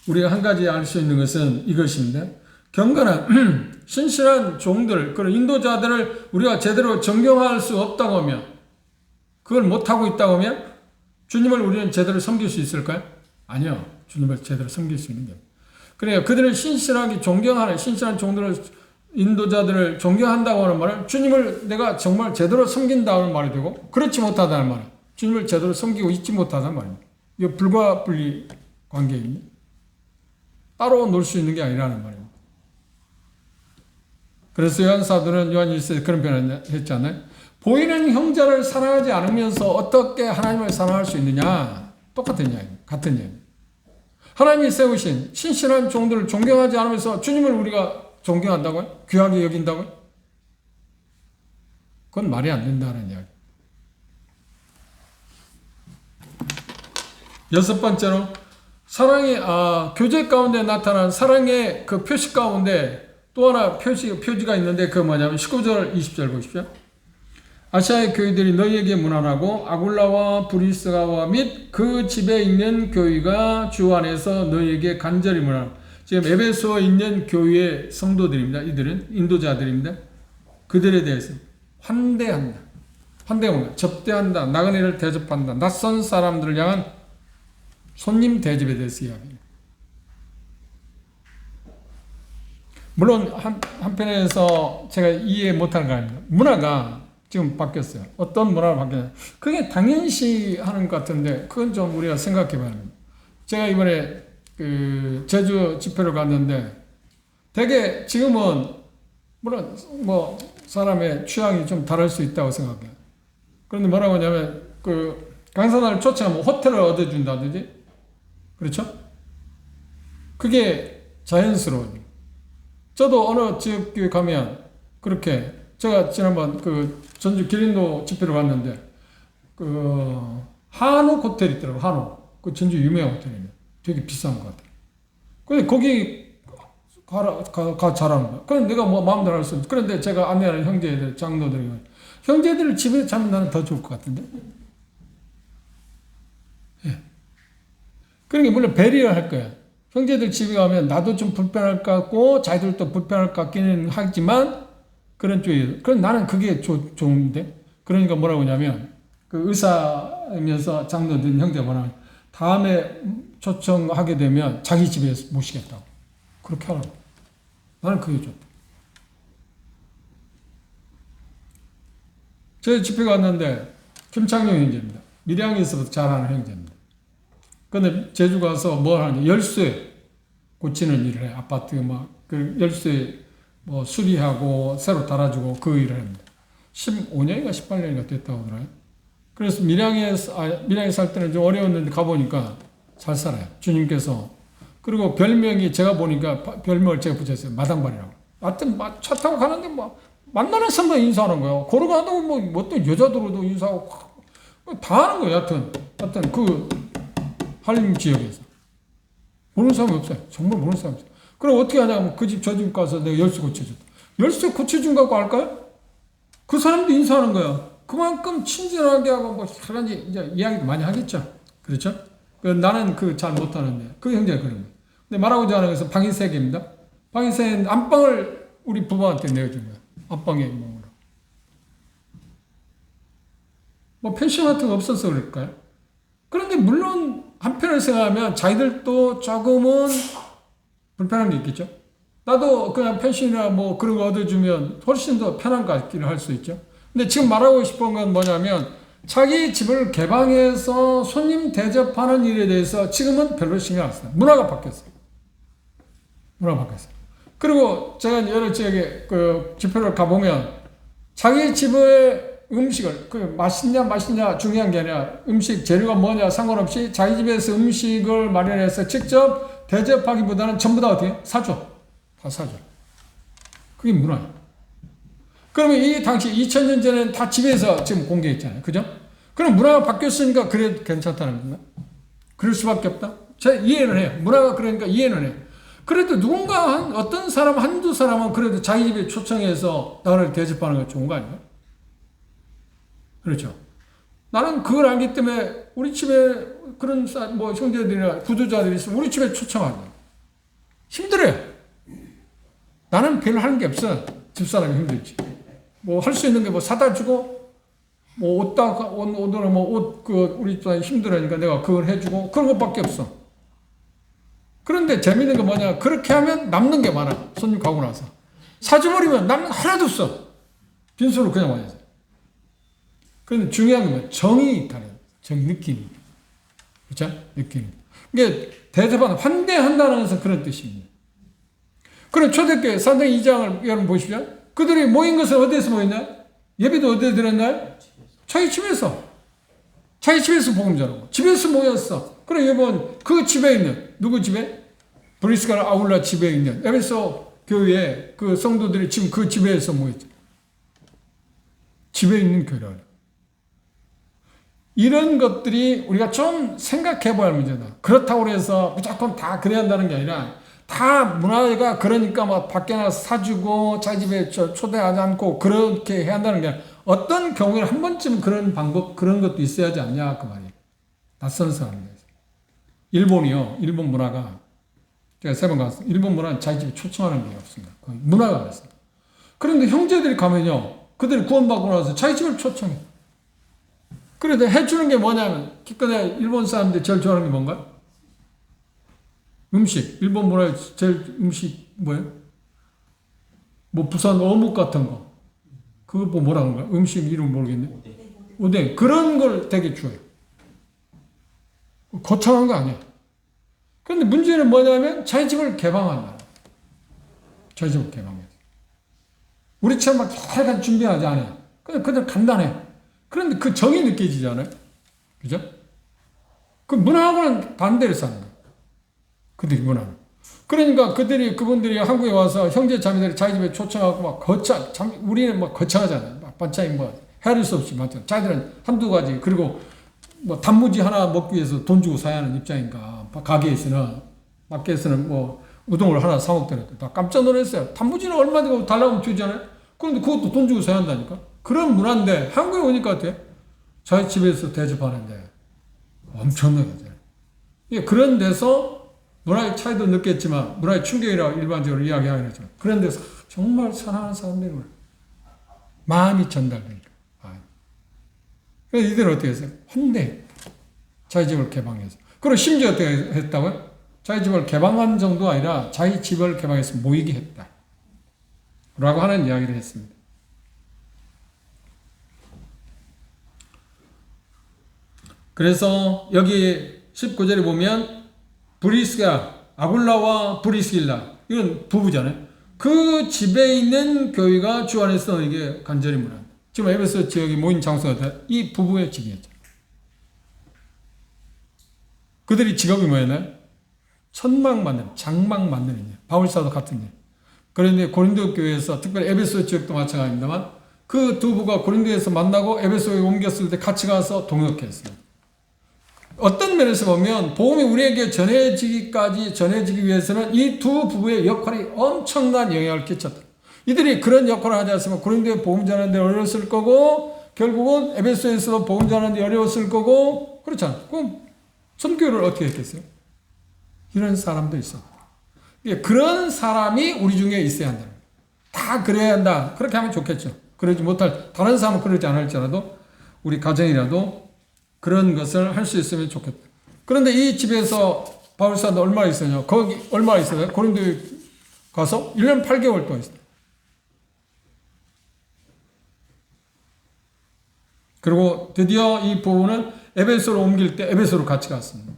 우리가 한 가지 알 수 있는 것은 이것입니다. 경건한 신실한 종들, 그런 인도자들을 우리가 제대로 존경할 수 없다고 하면, 그걸 못하고 있다고 하면 주님을 우리는 제대로 섬길 수 있을까요? 아니요. 주님을 제대로 섬길 수 있는 거예요. 그래요. 그들을 신실하게 존경하는 신실한 종들을, 인도자들을 존경한다고 하는 말은 주님을 내가 정말 제대로 섬긴다는 말이 되고, 그렇지 못하다는 말은 주님을 제대로 섬기고 있지 못하다는 말입니다. 이거 불가분리 관계입니다. 따로 놀 수 있는 게 아니라는 말입니다. 그래서 요한 사도는 요한 1서에 그런 표현을 했잖아요. 보이는 형제를 사랑하지 않으면서 어떻게 하나님을 사랑할 수 있느냐? 똑같은 이야기입니다. 같은 이야기입니다. 하나님이 세우신 신실한 종들을 존경하지 않으면서 주님을 우리가 존경한다고요? 귀하게 여긴다고요? 그건 말이 안 된다는 이야기. 여섯 번째로 사랑의 교제 가운데 나타난 사랑의 그 표시 가운데 또 하나 표지가 있는데 그 뭐냐면 19절 20절 보십시오. 아시아의 교회들이 너희에게 문안하고 아굴라와 브리스가와 및 그 집에 있는 교회가 주 안에서 너희에게 간절히 문안하고. 지금 에베소에 있는 교회의 성도들입니다. 이들은 인도자들입니다. 그들에 대해서 환대한다. 환대한다. 접대한다. 나그네를 대접한다. 낯선 사람들을 향한 손님 대접에 대해서 이야기합니다. 물론 한편에서 제가 이해 못하는 거 아닙니다. 문화가 지금 바뀌었어요. 어떤 문화가 바뀌었냐. 그게 당연시 하는 것 같은데 그건 좀 우리가 생각해 봐야 합니다. 제가 이번에 그 제주 집회를 갔는데 되게 지금은 물론 뭐 사람의 취향이 좀 다를 수 있다고 생각해요. 그런데 뭐라고 하냐면 그 강사단을 초청하면 호텔을 얻어준다든지 그렇죠? 그게 자연스러워요. 저도 어느 지역교회 가면 그렇게 제가 지난번 그 전주 기린도 집회를 갔는데 그 한옥 호텔 있더라고요. 한옥. 그 전주 유명한 호텔입니다. 되게 비싼 것 같아요. 근데 거기 가 잘하는 거야. 그럼 내가 뭐 마음대로 할 수 없어. 그런데 제가 안내하는 형제들, 장로들이 형제들을 집에 자면 나는 더 좋을 것 같은데. 예. 그러니까 물론 배려를 할 거야. 형제들 집에 가면 나도 좀 불편할 것 같고 자기들도 불편할 것 같기는 하지만 그런 쪽이에요. 그럼 나는 그게 좋은데. 그러니까 뭐라고 하냐면 그 의사이면서 장로들 형제가 뭐라고 다음에 초청하게 되면 자기 집에 모시겠다고. 그렇게 하라고. 나는 그게 좋다. 제 집회 갔는데 김창룡 형제입니다. 밀양에서부터 잘하는 형제입니다. 근데 제주 가서 뭘 하냐. 열쇠 고치는 일을 해. 아파트 그 열쇠 수리하고 새로 달아주고 그 일을 합니다. 15년인가 18년인가 됐다고 하더라고요. 그래서 밀양에 살 때는 좀 어려웠는데 가보니까 잘 살아요. 주님께서. 그리고 별명이 제가 보니까 별명을 제가 붙였어요. 마당발이라고. 하여튼 차 타고 가는데 만나는 사람만 인사하는 거예요. 걸어가도 어떤 여자들도 인사하고 다 하는 거예요. 하여튼 그 한림 지역에서. 모르는 사람이 없어요. 정말 모르는 사람이 없어요. 그럼 어떻게 하냐면 그 집 저 집 가서 내가 열쇠 고쳐줬다. 열쇠 고쳐준 거 갖고 할까요? 그 사람도 인사하는 거야. 그만큼 친절하게 하고 여러 가지 이제 이야기도 많이 하겠죠. 그렇죠? 나는 잘 못하는데 그 형제가 그런 거예요. 근데 말하고자 하는 것은 방이 3개입니다. 방이 3개인데 안방을 우리 부부한테 내어준 거예요. 안방에 펜션 같은 거 없어서 그럴까요? 그런데 물론 한편을 생각하면 자기들도 조금은 불편한 게 있겠죠. 나도 그냥 펜션이나 그런 거 얻어주면 훨씬 더 편한 것 같기를 할 수 있죠. 근데 지금 말하고 싶은 건 뭐냐면 자기 집을 개방해서 손님 대접하는 일에 대해서 지금은 별로 신경 안 써요. 문화가 바뀌었어요. 그리고 제가 여러 지역에 그 집회를 가보면 자기 집의 음식을 맛있냐 중요한 게 아니라 음식 재료가 뭐냐 상관없이 자기 집에서 음식을 마련해서 직접 대접하기보다는 전부 다 어떻게 사줘. 다 사줘. 그게 문화예요. 그러면 이 당시 2000년 전에는 다 집에서 지금 공개했잖아요. 그죠? 그럼 문화가 바뀌었으니까 그래도 괜찮다는 건가? 그럴 수밖에 없다? 제가 이해를 해요. 문화가 그러니까 이해는 해요. 그래도 누군가 어떤 사람 한두 사람은 그래도 자기 집에 초청해서 나를 대접하는 거 좋은 거 아니에요? 그렇죠. 나는 그걸 알기 때문에 우리 집에 그런 형제들이나 부도자들이 있으면 우리 집에 초청하죠. 힘들어요. 나는 별로 하는 게 없어. 집사람이 힘들지. 할 수 있는 게 사다 주고, 오늘은 우리 집사람이 힘들으니까 내가 그걸 해주고, 그런 것밖에 없어. 그런데 재밌는 게 뭐냐. 그렇게 하면 남는 게 많아. 손님 가고 나서. 사줘버리면 남는 하나도 없어. 빈손으로 그냥 와야지. 그런데 중요한 게 뭐야. 정이 있다는 느낌이. 그렇죠? 느낌. 이게 대접하는, 환대한다는 것은 그런 뜻입니다. 그럼 초대교회 산당 2장을 여러분 보십시오. 그들이 모인 것은 어디에서 모였냐? 예배도 어디에 드렸나요? 자기 집에서 복음 전하고 집에서 모였어. 그럼 여러분 그 집에 있는 누구 집에? 브리스가 아울라 집에 있는 에베소 교회에 그 성도들이 지금 그 집회에서 모였죠. 집에 있는 교회라. 이런 것들이 우리가 좀 생각해 봐야 할 문제다. 그렇다고 해서 무조건 다 그래야 한다는 게 아니라 다 문화가 그러니까 막 밖에 나가서 사주고 자기 집에 초대하지 않고 그렇게 해야 한다는 게 아니라 어떤 경우에는 한 번쯤 그런 방법, 그런 것도 있어야 하지 않냐 그 말이에요. 낯선 사람들. 일본이요. 일본 문화가 제가 3번 갔어요. 일본 문화는 자기 집에 초청하는 게 없습니다. 거의 문화가 그랬어요. 그런데 형제들이 가면요. 그들이 구원받고 나서 자기 집을 초청해. 그런데 해주는 게 뭐냐면 기껏해 일본 사람들이 제일 좋아하는 게 뭔가? 음식. 일본 문화의 제일 음식 뭐예요? 뭐 부산 어묵 같은 거. 그거 뭐라 그런가? 음식 이름 모르겠네. 오뎅. 그런 걸 되게 좋아해요. 거창한 거 아니야. 그런데 문제는 뭐냐면 자기 집을 개방한다. 자기 집을 개방해서. 우리처럼 막 하여간 준비하지 않아요. 근데 그들 간단해. 그런데 그 정이 느껴지잖아요. 그죠? 그 문화하고는 반대로 사는 거예요. 그들이 문화는. 그러니까 그분들이 한국에 와서 형제 자매들이 자기 집에 초청하고 막 우리는 막 거창하잖아요. 막 반찬이 뭐 헤아릴 수 없이 많잖아요. 자기들은 한두 가지. 그리고 뭐 단무지 하나 먹기 위해서 돈 주고 사야 하는 입장인가. 가게에서는, 마켓에서는 뭐 우동을 하나 사 먹더라도 다 깜짝 놀랐어요. 단무지는 얼마 되고 달라고 주잖아요. 그런데 그것도 돈 주고 사야 한다니까. 그런 문화인데 한국에 오니까 어때요? 자기 집에서 대접하는데 엄청나게 돼요. 그런 데서 문화의 차이도 느꼈지만 문화의 충격이라고 일반적으로 이야기하긴 하지만 그런 데서 정말 사랑하는 사람들이 마음이 전달되니까. 그래서 이들은 어떻게 했어요? 혼내. 자기 집을 개방해서. 그리고 심지어 어떻게 했다고요? 자기 집을 개방한 정도가 아니라 자기 집을 개방해서 모이게 했다. 라고 하는 이야기를 했습니다. 그래서 여기 19절에 보면 아굴라와 브리스길라 이건 부부잖아요. 그 집에 있는 교회가 주 안에서 이게 간절히 문화입니다. 지금 에베소 지역이 모인 장소가 이 부부의 집이었죠. 그들이 직업이 뭐였나요? 천막 만드는, 장막 만드는 일. 바울사도 같은 일. 그런데 고린도 교회에서 특별히 에베소 지역도 마찬가지입니다만 그 두 부가 고린도에서 만나고 에베소에 옮겼을 때 같이 가서 동역했어요. 어떤 면에서 보면 복음이 우리에게 전해지기 위해서는 이 두 부부의 역할이 엄청난 영향을 끼쳤다. 이들이 그런 역할을 하지 않았으면 고린도에 복음 전하는 데 어려웠을 거고 결국은 에베소에서도 복음 전하는 데 어려웠을 거고 그렇잖아. 그럼 선교를 어떻게 했겠어요? 이런 사람도 있어. 그런 사람이 우리 중에 있어야 한다. 다 그래야 한다. 그렇게 하면 좋겠죠. 그러지 못할 다른 사람은 그러지 않을지라도 우리 가정이라도 그런 것을 할 수 있으면 좋겠다. 그런데 이 집에서 바울사도 얼마나 있었냐? 거기 얼마나 있었어요? 고린도에 가서 1년 8개월 동안 있었어요. 그리고 드디어 이 부부는 에베소로 옮길 때 에베소로 같이 갔습니다.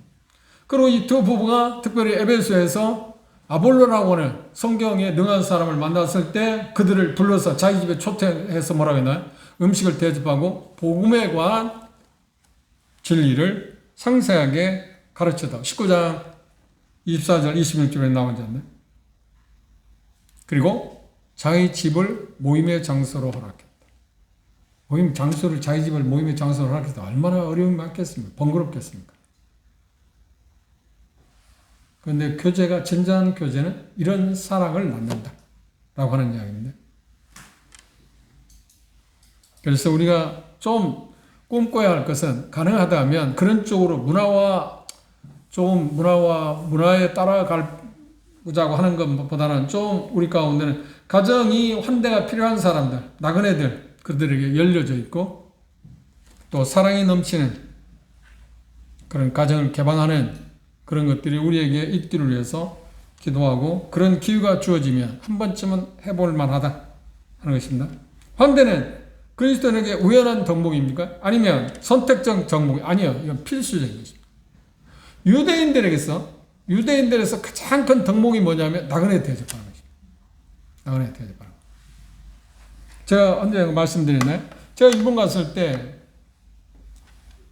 그리고 이 두 부부가 특별히 에베소에서 아볼로라고 하는 성경에 능한 사람을 만났을 때 그들을 불러서 자기 집에 초대해서 뭐라고 했나요? 음식을 대접하고 복음에 관한 진리를 상세하게 가르쳤다. 19장 24절 26절에 나오지 않나요? 그리고 자기 집을 모임의 장소로 허락했다. 모임 장소를 자기 집을 모임의 장소로 허락했다. 얼마나 어려움이 많겠습니까? 번거롭겠습니까? 그런데 교제가 진정한 교제는 이런 사랑을 낳는다. 라고 하는 이야기입니다. 그래서 우리가 좀 꿈꿔야 할 것은 가능하다면 그런 쪽으로 문화에 따라가자고 하는 것보다는 좀 우리 가운데는 가정이 환대가 필요한 사람들, 나그네들, 그들에게 열려져 있고 또 사랑이 넘치는 그런 가정을 개방하는 그런 것들이 우리에게 있기를 위해서 기도하고 그런 기회가 주어지면 한 번쯤은 해볼 만하다 하는 것입니다. 환대는 그리스도인에게 우연한 덕목입니까? 아니면 선택적 덕목이 아니요. 이건 필수적인 것입니다. 유대인들에서 가장 큰 덕목이 뭐냐면 나그네 대접하는 것입니다. 나그네 대접하는 것. 제가 언제 말씀드렸나요? 제가 일본 갔을 때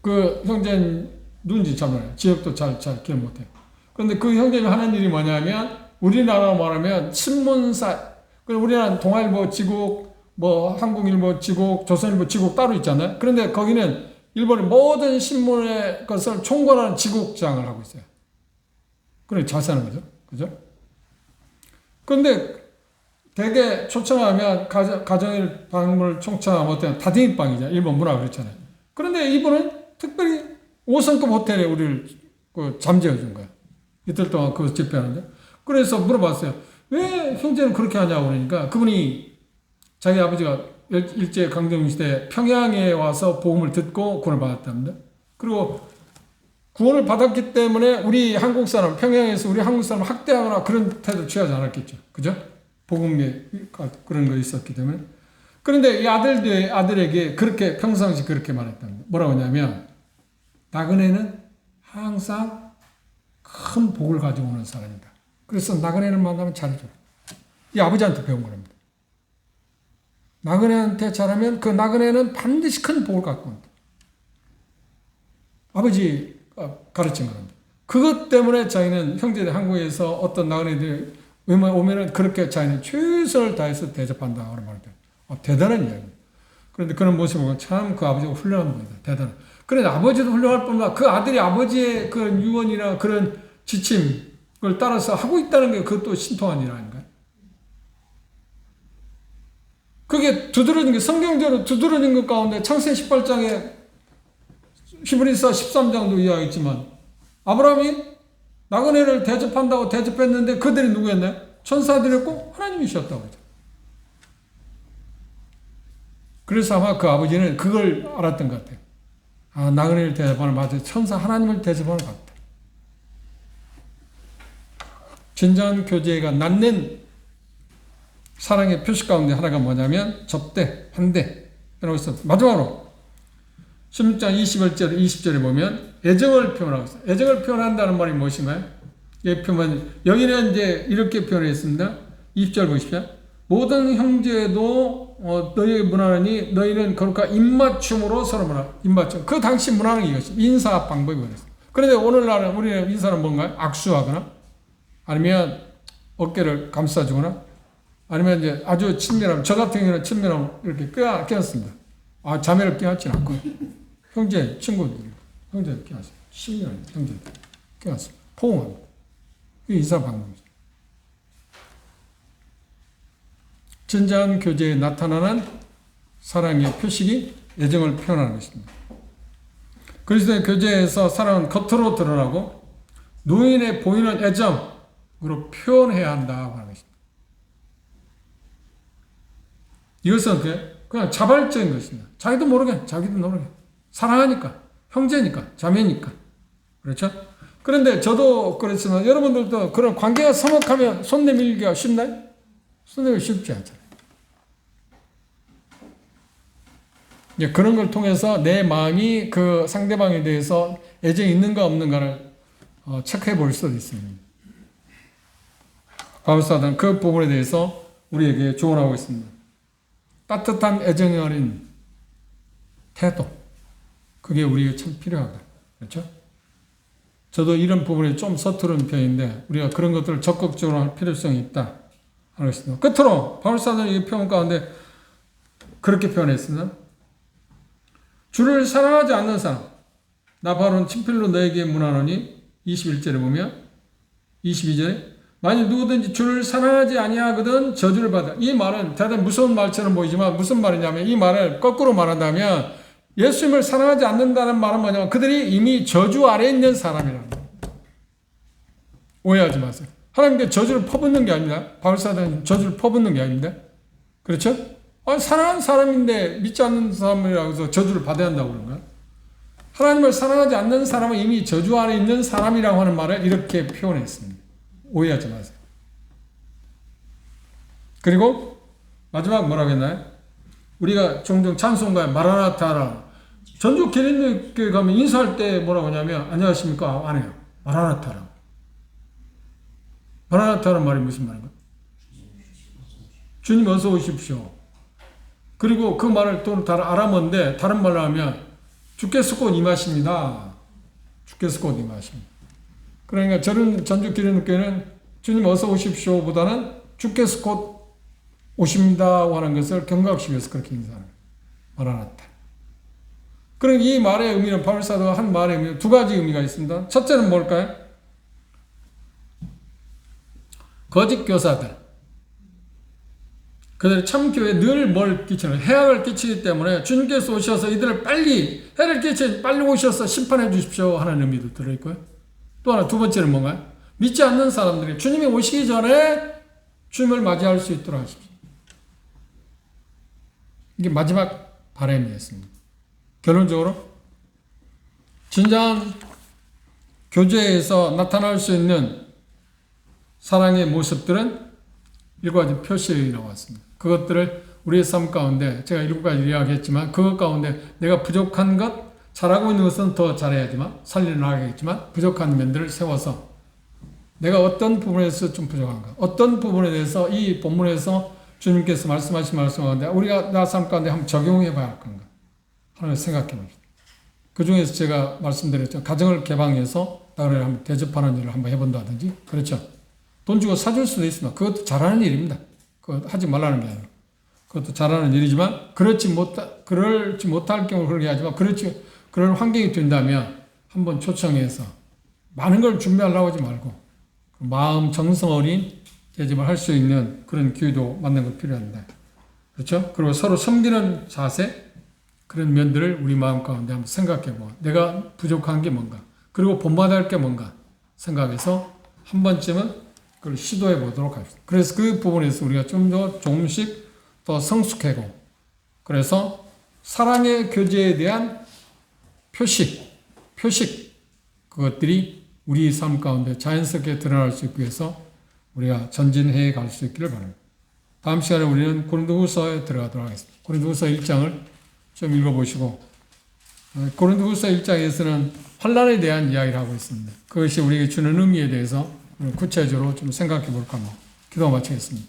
그 형제 누군지 잘 몰라요. 지역도 잘 기억 못해요. 그런데 그 형제가 하는 일이 뭐냐면 우리나라 말하면 신문사, 우리나라는 동아일보 지국, 뭐 한국일보 지국, 조선일보 지국 따로 있잖아요. 그런데 거기는 일본의 모든 신문의 것을 총괄하는 지국장을 하고 있어요. 그래 잘 사는 거죠. 그죠? 그런데 대개 초청하면 가정일 방문을 초청하면 어때요? 다딩이빵이죠. 일본 문화 그렇잖아요. 그런데 이분은 특별히 5성급 호텔에 우리를 잠재워 준 거야. 이틀 동안 그거 집회하는데. 그래서 물어봤어요. 왜 형제는 그렇게 하냐고 그러니까 그분이 자기 아버지가 일제강점기 시대에 평양에 와서 복음을 듣고 구원을 받았답니다. 그리고 구원을 받았기 때문에 우리 한국 사람, 평양에서 우리 한국 사람 학대하거나 그런 태도 취하지 않았겠죠. 그죠? 복음에 그런 거 있었기 때문에. 그런데 이 아들에게 그렇게 평상시 그렇게 말했답니다. 뭐라고 하냐면, 나그네는 항상 큰 복을 가지고 오는 사람이다. 그래서 나그네를 만나면 잘해줘. 이 아버지한테 배운 겁니다. 나그네한테 잘하면 그 나그네는 반드시 큰 복을 갖고 온다. 아버지가 가르친 겁니다. 그것 때문에 자기는 형제들 한국에서 어떤 나그네들이 오면은 그렇게 자기는 최선을 다해서 대접한다. 그런 말이죠. 대단한 이야기입니다. 그런데 그런 모습을 보면 참 그 아버지가 훌륭한 분이다. 대단한. 그런데 아버지도 훌륭할 뿐만 아니라 그 아들이 아버지의 그런 유언이나 그런 지침을 따라서 하고 있다는 게 그것도 신통한 일 아닌가요? 그게 두드러진 게 성경대로 두드러진 것 가운데 창세기 18장에 히브리서 13장도 이야기했지만 아브라함이 나그네를 대접한다고 대접했는데 그들이 누구였나요? 천사들이었고 하나님이셨다고 하죠. 그래서 아마 그 아버지는 그걸 알았던 것 같아요. 아, 나그네를 대접하는 맞아. 천사 하나님을 대접하는 것 같다. 진정한 교제가 낳는 사랑의 표시 가운데 하나가 뭐냐면 접대, 환대. 마지막으로 16장 21절, 20절에 보면 애정을 표현하고 있어요. 애정을 표현한다는 말이 무엇인가요? 이 표현, 여기는 이제 이렇게 표현했습니다. 20절 보십시오. 모든 형제도 너희에게 문하노니 너희는 거룩한 입맞춤으로 서로 문하. 입맞춤. 그 당시 문화는 이것이 인사 방법이 그랬어요. 그런데 오늘날은 우리는 인사는 뭔가요? 악수하거나 아니면 어깨를 감싸주거나 아니면 이제 아주 친밀함. 저 같은 경우는 친밀함 이렇게 껴안습니다. 아, 자매를 껴안지는 않고 형제, 친구들, 형제를 껴안습니다. 친밀한 형제들 껴안습니다. 포옹합니다. 이게 인사 방법이죠. 진정한 교제에 나타나는 사랑의 표식이 애정을 표현하는 것입니다. 그리스도의 교제에서 사랑은 겉으로 드러나고 노인에 보이는 애정으로 표현해야 한다고 하는 것입니다. 이것은 그냥 자발적인 것입니다. 자기도 모르게 사랑하니까, 형제니까, 자매니까. 그렇죠? 그런데 저도 그렇지만 여러분들도 그런 관계가 서먹하면 손 내밀기가 쉽나요? 손 내밀기 쉽지 않잖아요. 그런 걸 통해서 내 마음이 그 상대방에 대해서 애정이 있는가 없는가를 체크해 볼 수도 있습니다. 바울사도는 그 부분에 대해서 우리에게 조언하고 있습니다. 따뜻한 애정이 어린 태도, 그게 우리에게 참 필요하다. 그렇죠? 저도 이런 부분에 좀 서투른 편인데 우리가 그런 것들을 적극적으로 할 필요성이 있다 하는 것입니다. 끝으로 바울사도는 이 표현 가운데 그렇게 표현했습니다. 주를 사랑하지 않는 사람, 나 바로는 친필로 너에게 문하노니 21절에 보면 22절에 만일 누구든지 주를 사랑하지 아니하거든 저주를 받아. 이 말은 대단히 무서운 말처럼 보이지만 무슨 말이냐면 이 말을 거꾸로 말한다면 예수님을 사랑하지 않는다는 말은 뭐냐면 그들이 이미 저주 아래에 있는 사람이라는 거예요. 오해하지 마세요. 하나님께 저주를 퍼붓는 게 아니라 바울사도는 저주를 퍼붓는 게 아닙니다. 그렇죠? 사랑하는 사람인데 믿지 않는 사람이라고 해서 저주를 받아야 한다고 그런가? 하나님을 사랑하지 않는 사람은 이미 저주 안에 있는 사람이라고 하는 말을 이렇게 표현했습니다. 오해하지 마세요. 그리고 마지막 뭐라고 했나요? 우리가 종종 찬송가에 마라나타라 전주 기린교회 가면 인사할 때 뭐라고 하냐면 안녕하십니까? 안 해요. 마라나타라. 마라나타라는 말이 무슨 말인가? 주님 어서 오십시오. 그리고 그 말을 또 알아먹는데 다른 말로 하면 주께서 곧 임하십니다. 주께서 곧 임하십니다. 그러니까 저는 전주 기린교회는 주님 어서 오십시오 보다는 주께서 곧 오십니다고 하는 것을 경각시키기 위해서 그렇게 인사하는 거예요. 말아놨다. 그럼 이 말의 의미는 바울 사도가 한 말의 의미는 두 가지 의미가 있습니다. 첫째는 뭘까요? 거짓 교사들. 그들이 참 교회에 늘 뭘 끼치는 해악을 끼치기 때문에 주님께서 오셔서 이들을 빨리 해를 끼치 빨리 오셔서 심판해 주십시오 하는 의미도 들어있고요. 또 하나 두 번째는 뭔가요? 믿지 않는 사람들이 주님이 오시기 전에 주님을 맞이할 수 있도록 하십시오. 이게 마지막 바람이었습니다. 결론적으로 진정한 교제에서 나타날 수 있는 사랑의 모습들은 7가지 표시에 나왔습니다. 그것들을 우리의 삶 가운데 제가 7가지 이야기했지만 그것 가운데 내가 부족한 것, 잘하고 있는 것은 더 잘해야지만 살려나가겠지만 부족한 면들을 세워서 내가 어떤 부분에서 좀 부족한가, 어떤 부분에 대해서 이 본문에서 주님께서 말씀하신 말씀 가운데 우리가 나 삶 가운데 한번 적용해 봐야 할 건가 하는 생각해 봅니다. 그 중에서 제가 말씀드렸죠. 가정을 개방해서 나를 한번 대접하는 일을 한번 해본다든지, 그렇죠. 돈 주고 사줄 수도 있습니다. 그것도 잘하는 일입니다. 그거 하지 말라는 게 아니라. 그것도 잘하는 일이지만, 그렇지 못할 경우 그렇게 하지만, 그럴 환경이 된다면, 한번 초청해서, 많은 걸 준비하려고 하지 말고, 마음 정성 어린 대접을 할 수 있는 그런 기회도 만든 것 필요합니다. 그렇죠? 그리고 서로 섬기는 자세, 그런 면들을 우리 마음 가운데 한번 생각해 보고, 내가 부족한 게 뭔가, 그리고 본받아야 할 게 뭔가 생각해서 한 번쯤은 그걸 시도해 보도록 합시다. 그래서 그 부분에서 우리가 좀 더 조금씩 더 성숙하고, 그래서 사랑의 교제에 대한 표식, 그것들이 우리 삶 가운데 자연스럽게 드러날 수 있기 위해서 우리가 전진해 갈 수 있기를 바랍니다. 다음 시간에 우리는 고린도후서에 들어가도록 하겠습니다. 고린도후서 1장을 좀 읽어보시고, 고린도후서 1장에서는 환난에 대한 이야기를 하고 있습니다. 그것이 우리에게 주는 의미에 대해서 구체적으로 좀 생각해 볼까 합니다. 기도 마치겠습니다.